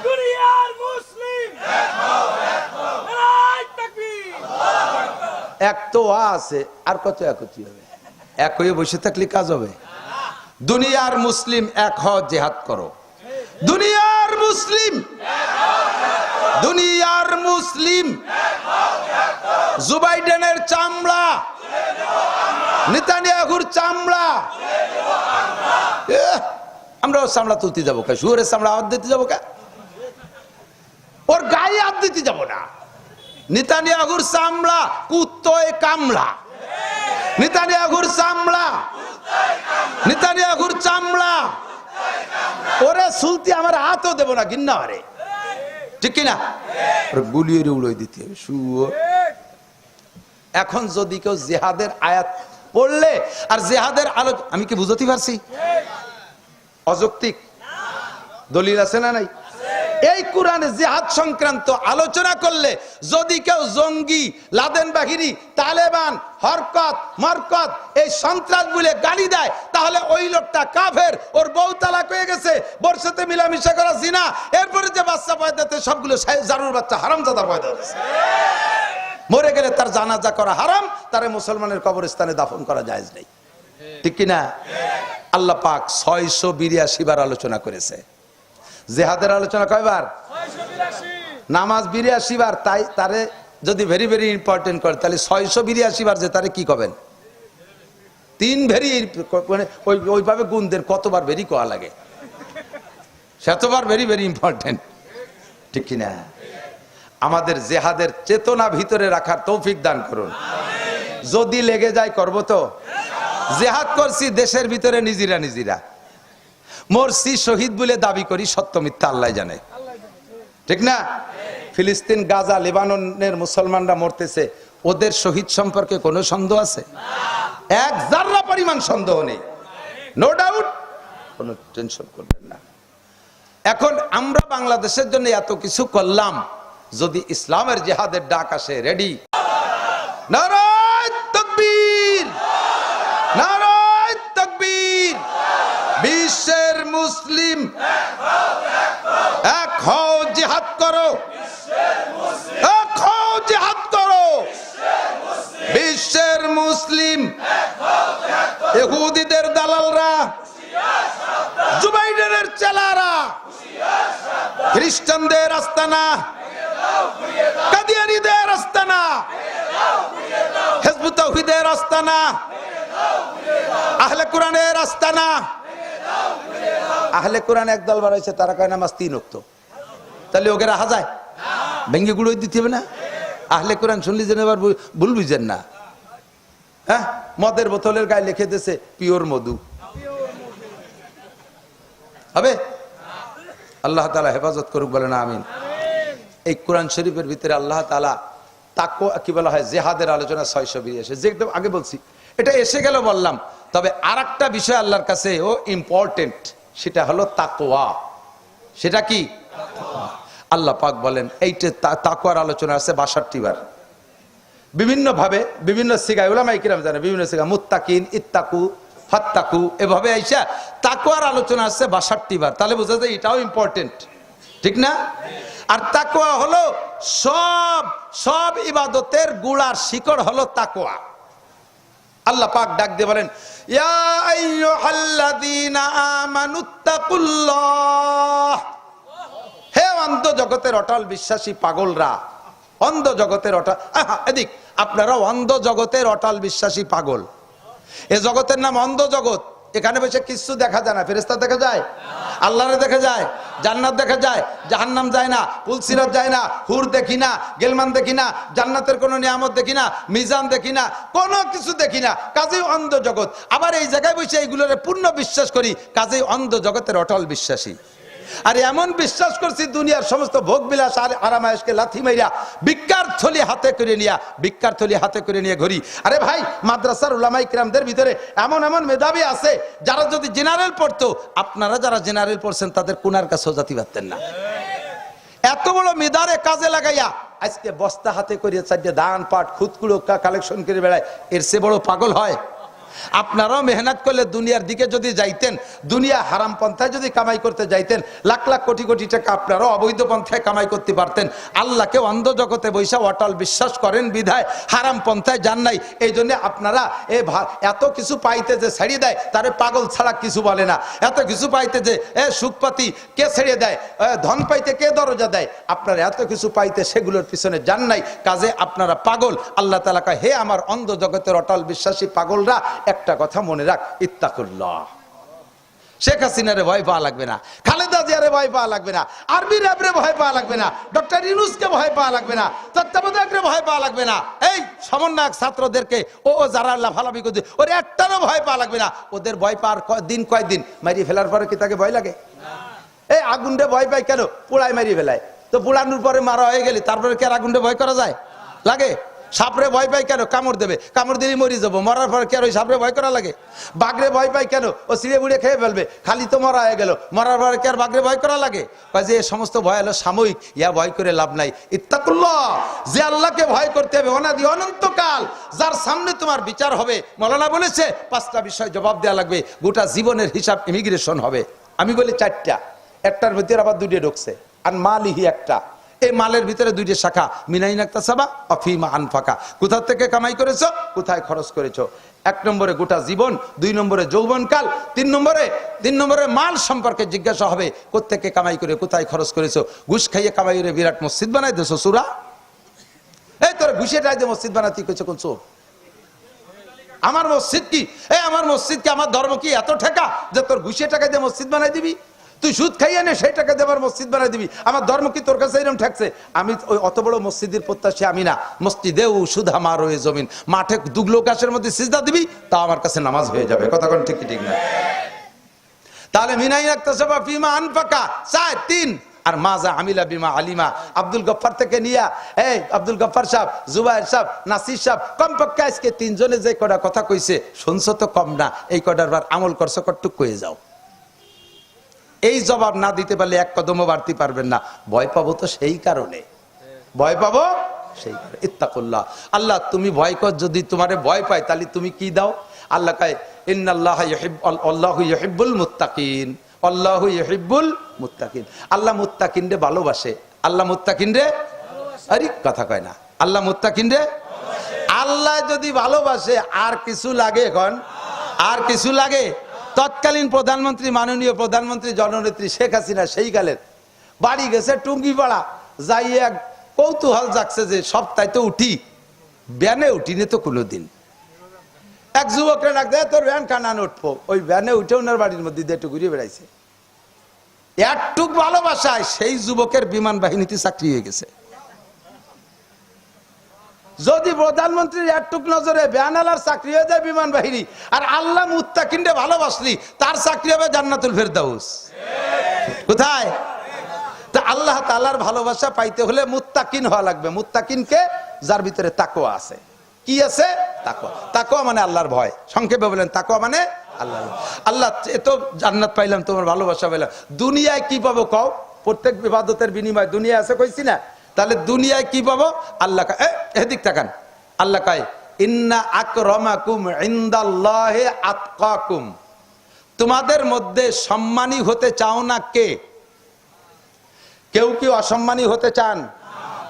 দুনিয়ার মুসলিম ওয়া আছে, আর কত একতি হবে? এক হয়ে বসে থাকলে কাজ হবে? দুনিয়ার মুসলিম এক হও, জিহাদ করো। দুনিয়ার মুসলিম, দুনিয়ার মুসলিম জো বাইডেনের চামড়া, নেতানিয়াহুর চামড়া, আমরাও চামড়া তুলতে যাবো কে? শুয়োরের চামড়া হাত দিতে যাবো কে? ওর গায়ে হাত দিতে যাবো না। নেতানিয়াহুর চামড়া কুত্তয় কামলা, নেতানিয়াহুর চামড়া, নেতানিয়াহুর চামড়া ওরে সুলতি আমার হাতও দেবো না, ঘিন্না হারে, ঠিক কিনা? গুলিয়ে উড়িয়ে দিতে হবে শুয়োর। এখন যদি কেউ জিহাদের আয়াত পড়লে আর জিহাদের আলো, আমি কি বুঝতে পারছি? অযৌক্তিক দলিল আছে না নাই? এই কোরআনে জিহাদ সংক্রান্ত আলোচনা করলে যদি কেউ জঙ্গি, লাদেন বাহিনী, তালেবান, হরকত, মরকত এই সন্ত্রাস বলে গালি দেয়, তাহলে ওই লোকটা কাফের, ওর বউ তালাক হয়ে গেছে, বর্ষাতে মিলামিশা করা জিনা, এরপরে যে বাচ্চা পয়দা হচ্ছে সবগুলো জারুর বাচ্চা, হারামজাদা পয়দা হচ্ছে। মরে গেলে তার জানাজা করা হারাম, তারে মুসলমানের কবরস্থানে দাফন করা জায়েজ নেই, ঠিক কিনা? আল্লাহ পাক 682 বার আলোচনা করেছে। জিহাদের আলোচনা কয়বার? নামাজ 82 বার। তাই তারে যদি ভেরি ভেরি ইম্পর্টেন্ট করে তাহলে 682 বার যে তারে কি করবেন? 3 ভেরি, মানে ওইভাবে গুণদের কতবার ভেরি কোয়া লাগে, শতবার ভেরি ভেরি ইম্পর্টেন্ট, ঠিক কিনা? আমাদের জিহাদের চেতনা ভিতরে রাখার তৌফিক দান করুন। যদি লেগে যায় করব তো। জিহাদ করছি দেশের ভিতরে নিজেরা নিজেরা, মরছি শহীদ বলে দাবি করি, সত্য মিথ্যা আল্লাহ জানে, ঠিক না? ফিলিস্তিন, গাজা, লেবাননের মুসলমানরা মরতেছে, ওদের শহীদ সম্পর্কে কোনো সন্দেহ আছে? এক জাররা পরিমাণ সন্দেহ নেই, নো ডাউট, কোনো টেনশন করবেন না। এখন আমরা বাংলাদেশের জন্য এত কিছু করলাম, যদি ইসলামের জিহাদের ডাক আসে, রেডি? নারায়ে তাকবীর, নারায়ে তাকবীর। বিশ্বের মুসলিম এক হও, জিহাদ করো, এক হও, জিহাদ করো। বিশ্বের মুসলিম, ইহুদিদের দালালরা, জো বাইডেনের চেলারা, খ্রিস্টানদের আস্তানা, কাদিয়ানীদের আস্তানা, হিজবুত তাওহীদের আস্তানা, আহলে কোরআনের আস্তানা। আহলে কোরআন একদল বাড়াইছে, তারা কয় নামাজ 3 ওয়াক্ত, তাহলে ওকে রাখা যায়? ভেঙ্গে গুঁড়ো দিতে হবে না? আহলে কোরআন শুনলি যেন আবার ভুল বুঝেন না। হ্যাঁ, মদের বোতলের গায়ে লিখে দিয়েছে পিওর মধু, হবে? আল্লাহ তাআলা হেফাজত করুক, বলে না আমিন। এই কোরআন শরীফের ভিতরে আল্লাহ তাআলা তাকওয়া কি বলা হয়, জিহাদের আলোচনা 682, যে একদম আগে বলছি, এটা এসে গেল বললাম। তবে আরেকটা বিষয় আল্লাহর কাছে ও ইম্পর্টেন্ট, সেটা হলো তাকওয়া। সেটা কি? আল্লাহ পাক বলেন এইটা তাকওয়ার আলোচনা আছে 62 বার, বিভিন্ন ভাবে, বিভিন্ন সিগায়, উলামায়ে কিরাম জানে, বিভিন্ন সিগা, মুত্তাকিন, ইত্তাকু, ফাত্তাকু, এভাবে আইসা তাকওয়ার আলোচনা আছে 62 বার। তাহলে বোঝা যায় এটাও ইম্পর্টেন্ট, ঠিক না? আর তাকওয়া হলো সব সব ইবাদতের গুড়ার শিকড় হলো তাকওয়া। আল্লাহ পাক ডাক দিয়ে বলেন, ইয়া আইয়ুহাল্লাযীনা আমানুত্তাকুল্লাহ, হে অন্ধ জগতের অটল বিশ্বাসী পাগলরা, অন্ধ জগতের অটল, এদিক আপনারা অন্ধ জগতের অটল বিশ্বাসী পাগল। এ জগতের নাম অন্ধ জগৎ। এখানে বসে কিছু দেখা যায় না। ফেরেশতা দেখা যায়, আল্লাহরে দেখা যায়, জান্নাত দেখা যায়, জাহান্নাম যায় না, পুলসিরাত যায় না, হুর দেখি না, গেলমান দেখি না, জান্নাতের কোনো নিয়ামত দেখি না, মিজান দেখি না, কোনো কিছু দেখি না, কাজেই অন্ধ জগৎ। আবার এই জায়গায় বসে এইগুলোরে পূর্ণ বিশ্বাস করি, কাজেই অন্ধ জগতের অটল বিশ্বাসী। আর এমন বিশ্বাস করছি দুনিয়ার সমস্ত ভোগ বিলাস আর আরামায়েশকে লাথি মাইরা ভিক্ষার থলি হাতে করে নিয়ে ঘুরি। আরে ভাই, মাদ্রাসার উলামায়ে কিরামদের ভিতরে এমন এমন মেধাবী আছে যারা যদি জেনারেল পড়তো, আপনারা যারা জেনারেল পড়ছেন তাদের কোনার কাছেও জাতি পারতেন না। এত বড় মেধারে কাজে লাগাইয়া আজকে বস্তা হাতে করে চারটে দান পাট খুদকুড়ো কালেকশন করে বেড়ায়, এর চেয়ে বড় পাগল হয়? আপনারাও মেহনত করলে দুনিয়ার দিকে যদি যাইতেন, দুনিয়া হারাম পন্থায় যদি কামাই করতে যাইতেন, লাখ লাখ কোটি কোটি টাকা আপনারাও অবৈধ পন্থায় কামাই করতে পারতেন। আল্লাহকে অন্ধ জগতে বৈশা অটল বিশ্বাস করেন বিধায় হারাম পন্থায় যান নাই। এই জন্য আপনারা এত কিছু পাইতে যে ছেড়ে দেয় তারে পাগল ছাড়া কিছু বলে না। এত কিছু পাইতে যে সুখপাতি কে ছেড়ে দেয়, ধন পাইতে কে দরজা দেয়, আপনারা এত কিছু পাইতে সেগুলোর পিছনে যান নাই, কাজে আপনারা পাগল। আল্লাহ তাআলা কয়, হে আমার অন্ধ জগতের অটল বিশ্বাসী পাগলরা, একটা কথা মনে রাখ, ইত্তাকুল্লাহ। শেখ হাসিনারে ভয় পাওয়া লাগবে না, খালেদা জিয়ারে ভয় পাওয়া লাগবে না, আরবি র্যাবরে ভয় পাওয়া লাগবে না, ডক্টর ইউনূসকে ভয় পাওয়া লাগবে না, তত্ত্বাবধায়করে ভয় পাওয়া লাগবে না, এই সমন্বয়ক ছাত্রদেরকে ও যারা লাফালাফি করছে ওর একটারও ভয় পাওয়া লাগবে না। ওদের ভয় পাওয়ার দিন কয়দিন, মারিয়ে ফেলার পরে কি তাকে ভয় লাগে? এই আগুনটা ভয় পায় কেন? পোড়ায় মারিয়ে ফেলায়। তো পোড়ানোর পরে মারা হয়ে গেলে তারপরে কি আর আগুনটা ভয় করা যায়? লাগে। সাপরে ভয় পাই কেন? কামড় দেবে, কামড় দিলেই মরি যাবো, মরার পর কি আর ওই সাপরে ভয় করা লাগে? বাঘরে ভয় পাই কেন? ও ছিঁড়ে বুড়ে খেয়ে ফেলবে, খালি তো মরা হয়ে গেল, মরার পর কি আর বাঘরে ভয় করা লাগে? যে এই সমস্ত ভয় হলো সাময়িক, ইয়া ভয় করে লাভ নাই। ইত্তাকুল্লাহ, যে আল্লাহকে ভয় করতে হবে অনাদি অনন্তকাল, যার সামনে তোমার বিচার হবে। মৌলানা বলেছে 5টা বিষয় জবাব দেওয়া লাগবে, গোটা জীবনের হিসাব ইমিগ্রেশন হবে। আমি বলি 4টা, একটার ভিতরে আবার 2টে ঢুকছে। আর মালিহি একটা, এই মালের ভিতরে 2টে শাখা, মিনাইন ইকতাসাবা অফিমা আনফাকা, কোথা থেকে কামাই করেছো, কোথায় খরচ করেছো। 1 নম্বরে গোটা জীবন, 2 নম্বরে যৌবনকাল, 3 নম্বরে মাল সম্পর্কে জিজ্ঞাসা হবে, কোত্থেকে কামাই করে কোথায় খরচ করেছো। ঘুষ খাইয়ে কামাই করে বিরাট মসজিদ বানাই দিয়েছো সুরা। এই তোর ঘুষে টাইতে মসজিদ বানাতে কইছো কোন চোর? আমার মসজিদ কি, এই আমার মসজিদ কি, আমার ধর্ম কি এত ঠেকা যে তোর ঘুষে টাকা দিয়ে মসজিদ বানাই দিবি? তুই সুদ খাইয়ে নে, সেই টাকা দেবার মসজিদ বানাই দিবি? আমার ধর্ম কি তোর কাছে এরকম ঠেকছে? আমি ওই অত বড় মসজিদের প্রত্যাশী আমি না। মসজিদে সুধা মার হয়ে জমিন, মাঠে দুগলো গাছের মধ্যে সিজদা দিবি, তা আমার কাছে নামাজ হয়ে যাবে। কথা কোন ঠিক ঠিক না? তাহলে মিনাই ইকতাসাবা ফিমা আনফাকা 4, 3 আর মাজা আমিলা বিমা আলিমা। আব্দুল গফফার থেকে নিয়া এই আব্দুল গফফার সাহেব, জুবাইর সাহেব, নাসির সাহেব, কমপক্ষে আজকে 3 জনে যে কটা কথা কইছে শুনছো তো কম না। এই কটার বার আমল করছো, কটুক কয়ে যাও। এই জবাব না দিতে পারলে 1 কদমও বাড়তে পারবেন না। ভয় পাবো তো সেই কারণে, ভয় পাবো সেই কারণে। ইত্তাকুল্লাহ, আল্লাহ তুমি ভয় কর, যদি তোমারে ভয় পাই তাহলে তুমি কি দাও? আল্লাহ কয় আল্লাহু ইউহিব্বুল মুত্তাকিন, আল্লাহু ইউহিব্বুল মুত্তাকিন। আল্লাহ মুত্তাকিনরে ভালোবাসে। আল্লাহ মুত্তাকিনরে, আরে কথা কয় না, আল্লাহ মুত্তাকিনরে। আল্লাহ যদি ভালোবাসে আর কিছু লাগে? এখন আর কিছু লাগে? তৎকালীন প্রধানমন্ত্রী, মাননীয় প্রধানমন্ত্রী জননেত্রী শেখ হাসিনা সেই কালের বাড়ি গেছে টুঙ্গিপাড়া, যাই এক কৌতূহল জাগছে যে সপ্তাহে তো উঠি, ভ্যানে উঠিনি তো কোনোদিন। এক যুবকরে ডাক দেয়, তোর ভ্যান কানান উঠবো। ওই ভ্যানে উঠে ওনার বাড়ির মধ্যে দিয়ে একটু ঘুরিয়ে বেড়াইছে। একটুক ভালোবাসায় সেই যুবকের বিমান বাহিনীতে চাকরি হয়ে গেছে। যদি প্রধানমন্ত্রীর একটুক নজরে ভ্যানালার চাকরি হয়ে যায় বিমান বাহিনী, আর আল্লাহ মুত্তাকিনরে ভালোবাসলি তার চাকরি হবে জান্নাতুল ফেরদাউস। কোথায়? তা আল্লাহ তাআলার ভালোবাসা পাইতে হলে মুত্তাকিন হওয়া লাগবে। মুত্তাকিনকে যার ভিতরে তাকওয়া আছে। কি আছে? তাকওয়া। তাকওয়া মানে আল্লাহর ভয়। সংক্ষেপে বলেন, তাকওয়া মানে আল্লাহ। আল্লাহ এত জান্নাত পাইলাম, তোমার ভালোবাসা পাইলাম, দুনিয়ায় কি পাবো কও? প্রত্যেক ইবাদতের বিনিময় দুনিয়া আছে কইছি না? তাহলে দুনিয়ায় কি পাবো? আল্লাহ এদিক তাকান, আল্লাহ কয় ইন্না আকরামাকুম ইনদাল্লাহি আতকাকুম। তোমাদের মধ্যে সম্মানী হতে চাও না কে? কেউ কি অসম্মানী হতে চান?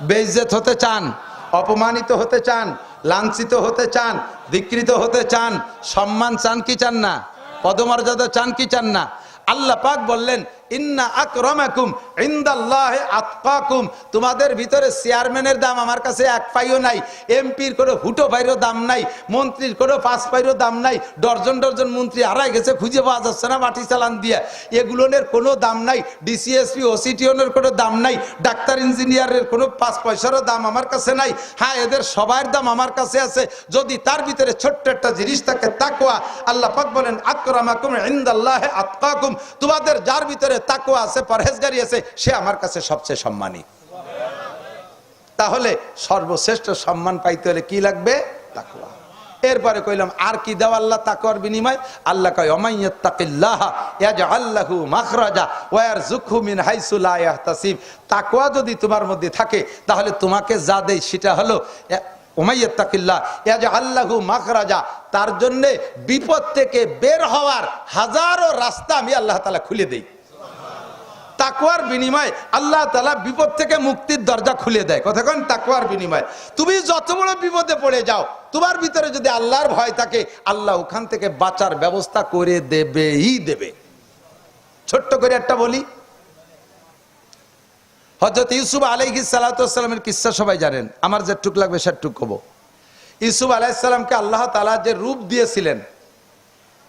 বেইজ্জত হতে চান? অপমানিত হতে চান? লাঞ্ছিত হতে চান? ধিক্কৃত হতে চান? সম্মান চান কি চান না? পদমর্যাদা চান কি চান না? আল্লাহ পাক বললেন ইন্না আকরামাকুম ইনদাল্লাহি আতকাকুম। তোমাদের ভিতরে চেয়ারম্যানের দাম আমার কাছে 1 পাইও নাই, এমপির কোনো হুটো পাইরও দাম নাই, মন্ত্রীর কোনো 5 পাইরও দাম নাই। ডর্জন ডর্জন মন্ত্রী হারাই গেছে, খুঁজে পাওয়া যাচ্ছে না মাটি চালান দিয়ে। এগুলোনের কোনো দাম নাই। ডিসিএসপি ওসিটিওনের কোনো দাম নাই। ডাক্তার ইঞ্জিনিয়ারের কোনো 5 পয়সারও দাম আমার কাছে নাই। হ্যাঁ, এদের সবার দাম আমার কাছে আছে যদি তার ভিতরে ছোট্ট একটা জিনিস থাকে, তাকওয়া। আল্লাহ পাক বলেন আকরামাকুম ইনদাল্লাহি আতকাকুম। তোমাদের যার ভিতরে তাকওয়া আছে, পরহেজগারি আছে, সে আমার কাছে সবচেয়ে সম্মানী। তাহলে সর্বশ্রেষ্ঠ সম্মান পাইতে হলে কি লাগবে? তাকওয়া। এরপরে কইলাম আর কি দাও আল্লাহ তাকওয়ার বিনিময়? আল্লাহ কয় ওমাইয়াত্তাকিল্লাহা ইয়াজআল লাহু মাখরাজা ওয়া ইয়ারযুকহু মিন হাইসু লা ইয়াহতাসিব। তাকওয়া যদি তোমার মধ্যে থাকে তাহলে তোমাকে যা দেয় সেটা হলো ওমাইয়াত্তাকিল্লাহ ইয়াজআল লাহু মাখরাজা, তার জন্য বিপদ থেকে বের হওয়ার হাজারো রাস্তা আমি আল্লাহ তাআলা খুলে দেই। তাকওয়ার বিনিময়ে আল্লাহ তাআলা বিপদ থেকে মুক্তির দরজা খুলে দেয়। কথা কোন? তাকওয়ার বিনিময়ে তুমি যত বড় বিপদে পড়ে যাও, তোমার ভিতরে যদি আল্লাহর ভয় থাকে, আল্লাহ ওখান থেকে বাঁচার ব্যবস্থা করে দেবেই দেবে। ছোট্ট করে একটা বলি, হযরত ইউসুফ আলাইহিস সালাতু ওয়াস সালামের কিসসা সবাই জানেন, আমার যেটুক লাগবে সেটুক কব। ইউসুফ আলাইহিস সালামকে আল্লাহ তাআলা যে রূপ দিয়েছিলেন,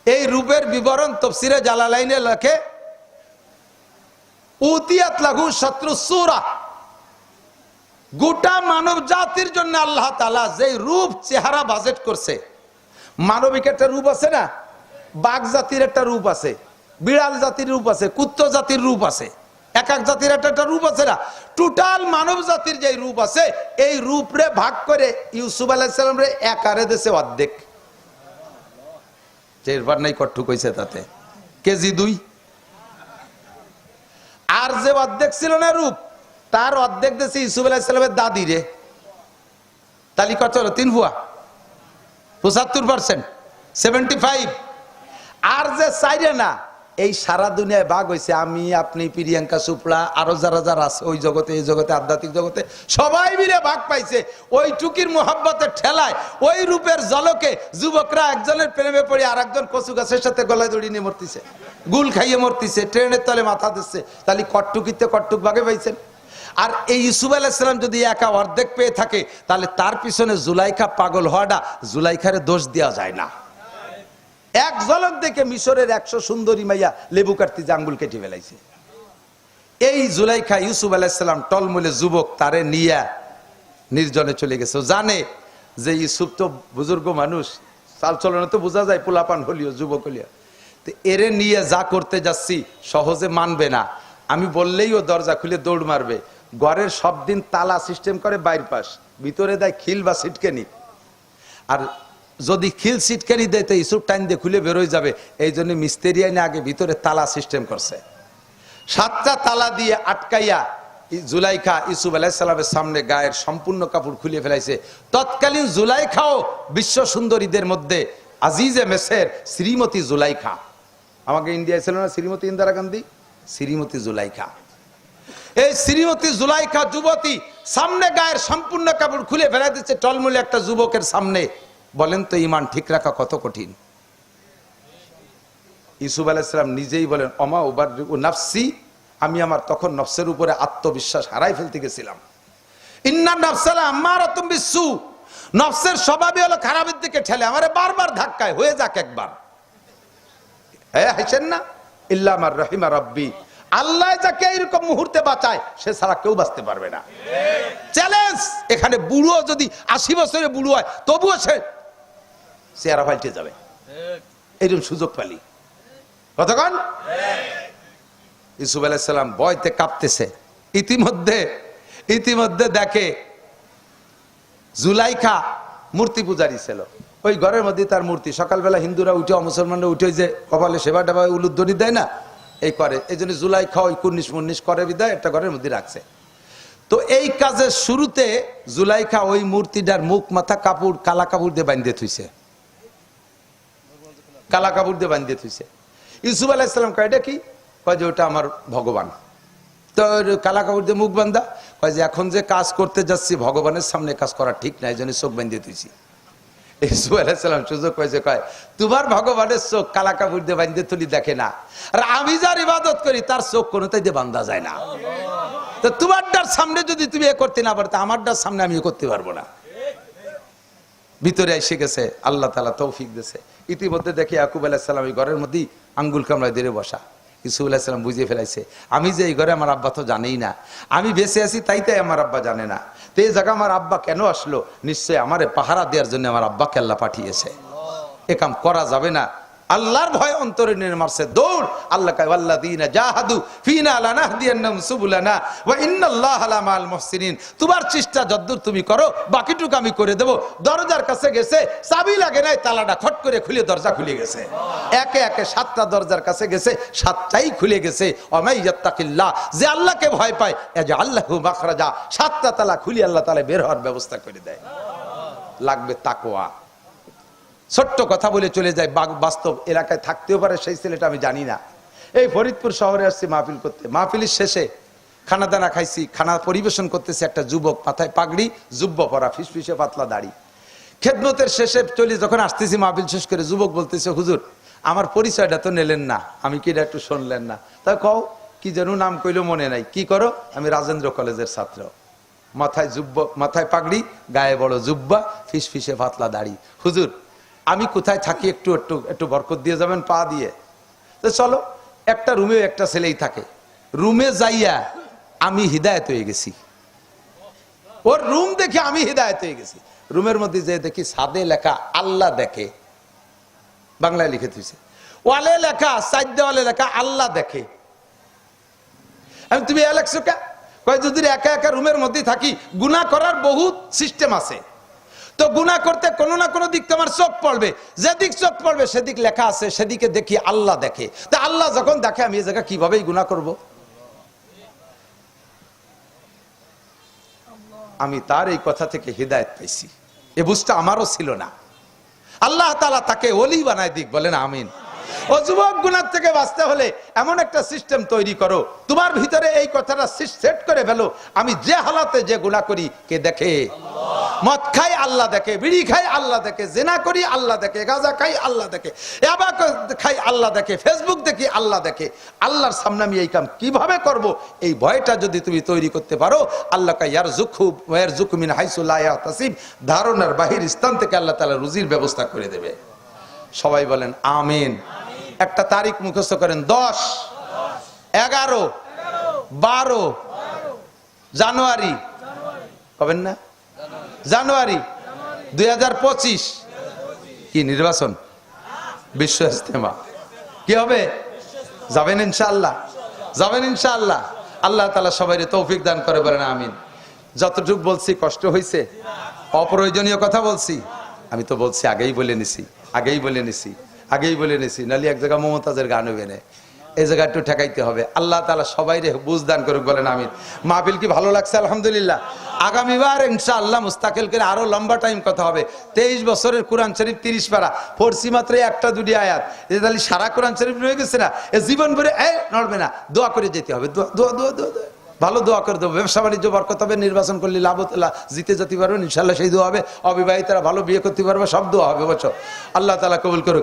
এই রূপের বিবরণ তাফসীরে জালালাইনে লেখে উতিয়াত লাহু শাত্রু সূরা, গোটা মানব জাতির জন্য আল্লাহ তাআলা যে রূপ চেহারা বাজেট করছে। মানবিক একটা রূপ আছে না, বাঘ জাতির একটা রূপ আছে, বিড়াল জাতির রূপ আছে, কুত্তা জাতির রূপ আছে, এক এক জাতির একটা রূপ আছে না। টোটাল মানব জাতির যে রূপ আছে, এই রূপরে ভাগ করে ইউসুফ আলাইহিস সালাম রে একারে দেশে অর্ধেক, যেবার নাই কট্টুক হইছে তাতে কেজি 2। আর যে অর্ধেক ছিল না রূপ, তার অর্ধেক দেশে ইউসুফ আলাইহিস সালামের দাদি রে। তালি কত হলো? 3 ভুয়া 75%, 75। আর যে চাইরে না, এই সারা দুনিয়ায় ভাগ হয়েছে আমি, আপনি, প্রিয়াঙ্কা চোপড়া, আরো যারা যারা আছে ওই জগতে, এই জগতে, আধ্যাত্মিক জগতে, সবাই মিলে ভাগ পাইছে। ওই টুকির মোহাব্বতের ঠেলায়, ওই রূপের ঝলকে যুবকরা একজনের প্রেমে পড়ে আর একজন কচু গাছের সাথে গলায় দড়ি নিয়ে মরতেছে, গুল খাইয়ে মরতেছে, ট্রেনের তলে মাথা দিচ্ছে। তাহলে কট্টুকিতে কট্টুক ভাগে পাইছেন। আর এই ইউসুফ আলাইহিস সালাম যদি একা অর্ধেক পেয়ে থাকে, তাহলে তার পিছনে জুলাইখা পাগল হওয়াটা জুলাইখারে দোষ দেওয়া যায় না। এক ঝলক দেখে মিশরের 100 সুন্দরী মাইয়া লেবু কাটতে আঙ্গুল কেটে ফেলাইছে। এই জুলাইখা ইউসুফ আলাইহিস সালাম টলমলে যুবক, তারে নিয়ে নির্জনে চলে গেছে। জানে যে ইউসুফ তো বুজুর্গ মানুষ, চাল চলনে তো বোঝা যায় পোলাপান হলিও, যুবক হলিও। তো এরে নিয়ে যা করতে যাচ্ছি সহজে মানবে না, আমি বললেই ও দরজা খুলে দৌড় মারবে। ঘরের সব দিন তালা সিস্টেম করে বাইর পাশ, ভিতরে দেয় খিল বা সিটকেনি। আর যদি খিল সিটকেনি দেয় তো ইউসুফ টাইম দিয়ে খুলে বেরোয় যাবে, এই জন্য মিস্ত্রি আইনে আগে ভিতরে তালা সিস্টেম করছে। 7টা তালা দিয়ে আটকাইয়া জুলাইখা ইউসুফ আলাইহিস সালামের সামনে গায়ের সম্পূর্ণ কাপড় খুলে ফেলাইছে। তৎকালীন জুলাইখাও বিশ্ব সুন্দরীদের মধ্যে আজিজে মেসের শ্রীমতী জুলাইখা। আমাকে ইন্ডিয়ায় ছিল না শ্রীমতী ইন্দিরা গান্ধী, শ্রীমতী জুলাইখা। এই শ্রীমতী জুলাইখা যুবতী সামনে গায়ের সম্পূর্ণ কাপড় খুলে ফেলাই দিচ্ছে টলমলে একটা যুবকের সামনে। বলেন তো ঈমান ঠিক রাখা কত কঠিন। ইউসুফ আলাইহিস সালাম নিজেই বলেন অমা উবাররিউ নাফসি, আমি আমার তখন নফসের উপরে আত্মবিশ্বাস হারাই ফেলতে গেছিলাম। ইন্না নাফসালা আম্মারাতুম বিসসু, নফসের স্বভাবই হলো খারাপের দিকে ঠেলে, আমারে বারবার ধাক্কায়, হয়ে যাক একবার। হ্যাঁ হাসেন না, ইল্লা মার রহিমা রাব্বি, আল্লাহ যাকে এরকম মুহূর্তে বাঁচায় সে ছাড়া কেউ বাঁচতে পারবে না। চ্যালেঞ্জ এখানে, বুড়ো যদি 80 বছরে বুড়ো হয় তবুও সে চেহারা পাল্টে যাবে, এরকম সুযোগ পালি। কতক্ষণ ইউসুফ আলাইহিস সালাম ভয়তে কাঁপতেছে। ইতিমধ্যে দেখে জুলাইখা মূর্তি পূজারী ছিল, ওই ঘরের মধ্যে তার মূর্তি। সকালবেলা হিন্দুরা উঠে, মুসলমানরা উঠে যে কপালে সেবা টেবা উলুধ্বনি দেয় না, এই করে। এই জন্য জুলাইখা ওই কুর্নিশ মুন্নিশ করে বিদায় একটা ঘরের মধ্যে রাখছে। তো এই কাজের শুরুতে জুলাইখা ওই মূর্তিটার মুখ মাথা কাপড় কালা কাপড় দিয়ে বাঁধিয়ে থুইছে, কালা কাপড় দিয়ে বাঁধিয়ে থুইছে। ইউসুফ আলাইহিস সালাম কয় এটা কি? কয় যে ওটা আমার ভগবান। তো কালা কাপড় দিয়ে মুখ বান্ধা, কয় যে এখন যে কাজ করতে যাচ্ছি ভগবানের সামনে কাজ করা ঠিক না, এই জন্য চোখ বাঁধিয়ে থুইছি। ইউসুফ আলাইহিস সালাম সুযোগ পাইছে, কয় তোমার ভগবানের চোখ কালা কাপড় দিয়ে বাঁধিয়ে তুলি দেখে না, আর আমি যার ইবাদত করি তার চোখ কোনোটাই দিয়ে বান্ধা যায় না। তো তোমারটার সামনে যদি তুমি এ করতে না পারো, আমারটার সামনে আমি করতে পারবো না। ভিতরে এসে গেছে, আল্লাহ তাআলা তৌফিক দিয়েছে। ইতিমধ্যে দেখি ইয়াকুব আলাইহিস সালাম এই ঘরের মধ্যেই আঙ্গুল কামড়ায় দিয়ে বসা। ইউসুফ আলাইহিস সালাম বুঝিয়ে ফেলাইছে, আমি যে এই ঘরে আমার আব্বা তো জানেই না, আমি বেঁচে আছি তাই আমার আব্বা জানে না। তো এই জায়গা আমার আব্বা কেন আসলো? নিশ্চয় আমারে পাহারা দেওয়ার জন্য আমার আব্বাকে আল্লাহ পাঠিয়েছে। এ কাম করা যাবে না। আল্লাহর ভয় অন্তরে নিয়ে মারছে দৌড়। আল্লাহ কয় ওয়াল্লাযীনা জাহাদু ফিনা লানাহদিয়ান্নাহুম সুবুলানা ওয়া ইন্নাল্লাহা লামাল মুহসিনিন। তোমার চেষ্টা যদ্দূর তুমি করো, বাকিটুকু আমি করে দেব। দরজার কাছে গেছে, চাবি লাগে নাই, তালাটা খট করে খুলে দরজা খুলে গেছে। একে একে 7টা দরজার কাছে গেছে, 7টাই খুলে গেছে। ওমাই ইয়াত্তাকিল্লাহ, যে আল্লাহকে ভয় পায়, ইয়াজআল লাহু মাখরাজা, 7টা তালা খুলে আল্লাহ তাআলা বের হওয়ার ব্যবস্থা করে দেয়। লাগবে তাকওয়া। ছোট্ট কথা বলে চলে যায়, বাস্তব এলাকায় থাকতেও পারে সেই ছেলেটা আমি জানি না। এই ফরিদপুর শহরে আসছি মাহফিল করতে, মাহফিলের শেষে খানা দানা খাইছি, খানা পরিবেশন করতেছে একটা যুবক, মাথায় পাগড়ি, জুব্বা পরা, ফিসফিসে পাতলা দাড়ি। খেদমতের শেষে চলে যখন আসতেছি মাহফিল শেষ করে, যুবক বলতেছে, হুজুর আমার পরিচয়টা তো নিলেন না, আমি কি এটা একটু শুনলেন না? তাই কও কি যেন নাম কইলো মনে নাই, কি করো? আমি রাজেন্দ্র কলেজের ছাত্র। মাথায় জুব্বা, মাথায় পাগড়ি, গায়ে বড় জুব্বা, ফিসফিসে পাতলা দাড়ি। হুজুর আমি কোথায় থাকি একটু একটু একটু বরকত দিয়ে যাবেন পা দিয়ে? তো চলো, একটা রুমে একটা ছেলেই থাকে, রুমে যাইয়া আমি হিদায়ত হয়ে গেছি। ওর রুম দেখে আমি হিদায়ত হয়ে গেছি। রুমের মধ্যে যে দেখি সাদে লেখা আল্লাহ দেখে, বাংলায় লিখে দিয়েছে, ওয়ালে লেখা, সাইড দেওয়ালে লেখা আল্লাহ দেখে। আমি তুমি লেখছো কে? কয় যদি একা একা রুমের মধ্যে থাকি, গুনাহ করার বহুত সিস্টেম আছে, তো গুনাহ করতে কোনো না কোনো দিক তোমার চোখ পড়বে, যেদিক চোখ পড়বে সেদিক লেখা আছে, সেদিকে দেখি আল্লাহ দেখে। তা আল্লাহ যখন দেখে আমি এই জায়গা কিভাবে গুনাহ করব? আমি তার এই কথা থেকে হিদায়ত পাইছি, এ বুঝটা আমারও ছিল না। আল্লাহ তাআলা তাকে ওলি বানায় দিক, বলেন আমিন। ও যুবক, গুনাহ থেকে বাঁচতে হলে এমন একটা সিস্টেম তৈরি করো, তোমার ভিতরে এই কথাটা সেট করে ফেলো, আমি যে হালাতে যে গুনাহ করি কে দেখে? মদ খাই আল্লাহ দেখে, বিড়ি খাই আল্লাহ দেখে, জিনা করি আল্লাহ দেখে, গাঁজা খাই আল্লাহ দেখে, ইয়াবা খাই আল্লাহ দেখে, ফেসবুক দেখি আল্লাহ দেখে। আল্লাহর সামনে আমি এই কাম কিভাবে করব, এই ভয়টা যদি তুমি তৈরি করতে পারো, আল্লাহ কা ইয়ারযুকহু ওয়া ইয়ারযুকু মিন হাইসু লা ইয়াহতাসিব, ধারণার বাহির স্থান থেকে আল্লাহ তাআলা রুজির ব্যবস্থা করে দেবে। সবাই বলেন আমিন। একটা তারিখ মুখস্থ করেন, 10, 11, 12 জানুয়ারি, কবেন না? জানুয়ারি 2025 কি নির্বাচন? বিশ্ব ইজতেমা। কি হবে? যাবেন ইনশাআল্লাহ? যাবেন ইনশাআল্লাহ? আল্লাহ তাআলা সবাইকে তৌফিক দান করে, বলেন আমিন। যতটুকু বলছি কষ্ট হয়েছে? অপ্রয়োজনীয় কথা বলছি? আমি তো বলছি, আগেই বলে নিছি, নালি এক জায়গা মমতাজের গান হবে না, এই জায়গা একটু ঠেকাইতে হবে। আল্লাহ তাআলা সবাইরে বুঝদান করুক, বলেন আমিন। মাহফিল কি ভালো লাগছে? আলহামদুলিল্লাহ। আগামীবার ইনশাআল্লাহ মুস্তাকিল করে আরো লম্বা টাইম কথা হবে। 23 বছরের কোরআন শরীফ 30 পারা পড়ছি, মাত্র একটা দুটি আয়াত, তাহলে সারা কোরআন শরীফ রয়ে গেছে না? এ জীবন ভরে নড়বে না, দোয়া করে যেতে হবে। ভালো দোয়া করে দেবো, ব্যবসা বাণিজ্য বরকত হবে, নির্বাচন করলে লাভ জিতে যেতে পারবেন ইনশাআল্লাহ, সেই দোয়া হবে। অবিবাহিতরা ভালো বিয়ে করতে পারবে, সব দোয়া হবে, বলছো। আল্লাহ তাআলা কবুল করুক।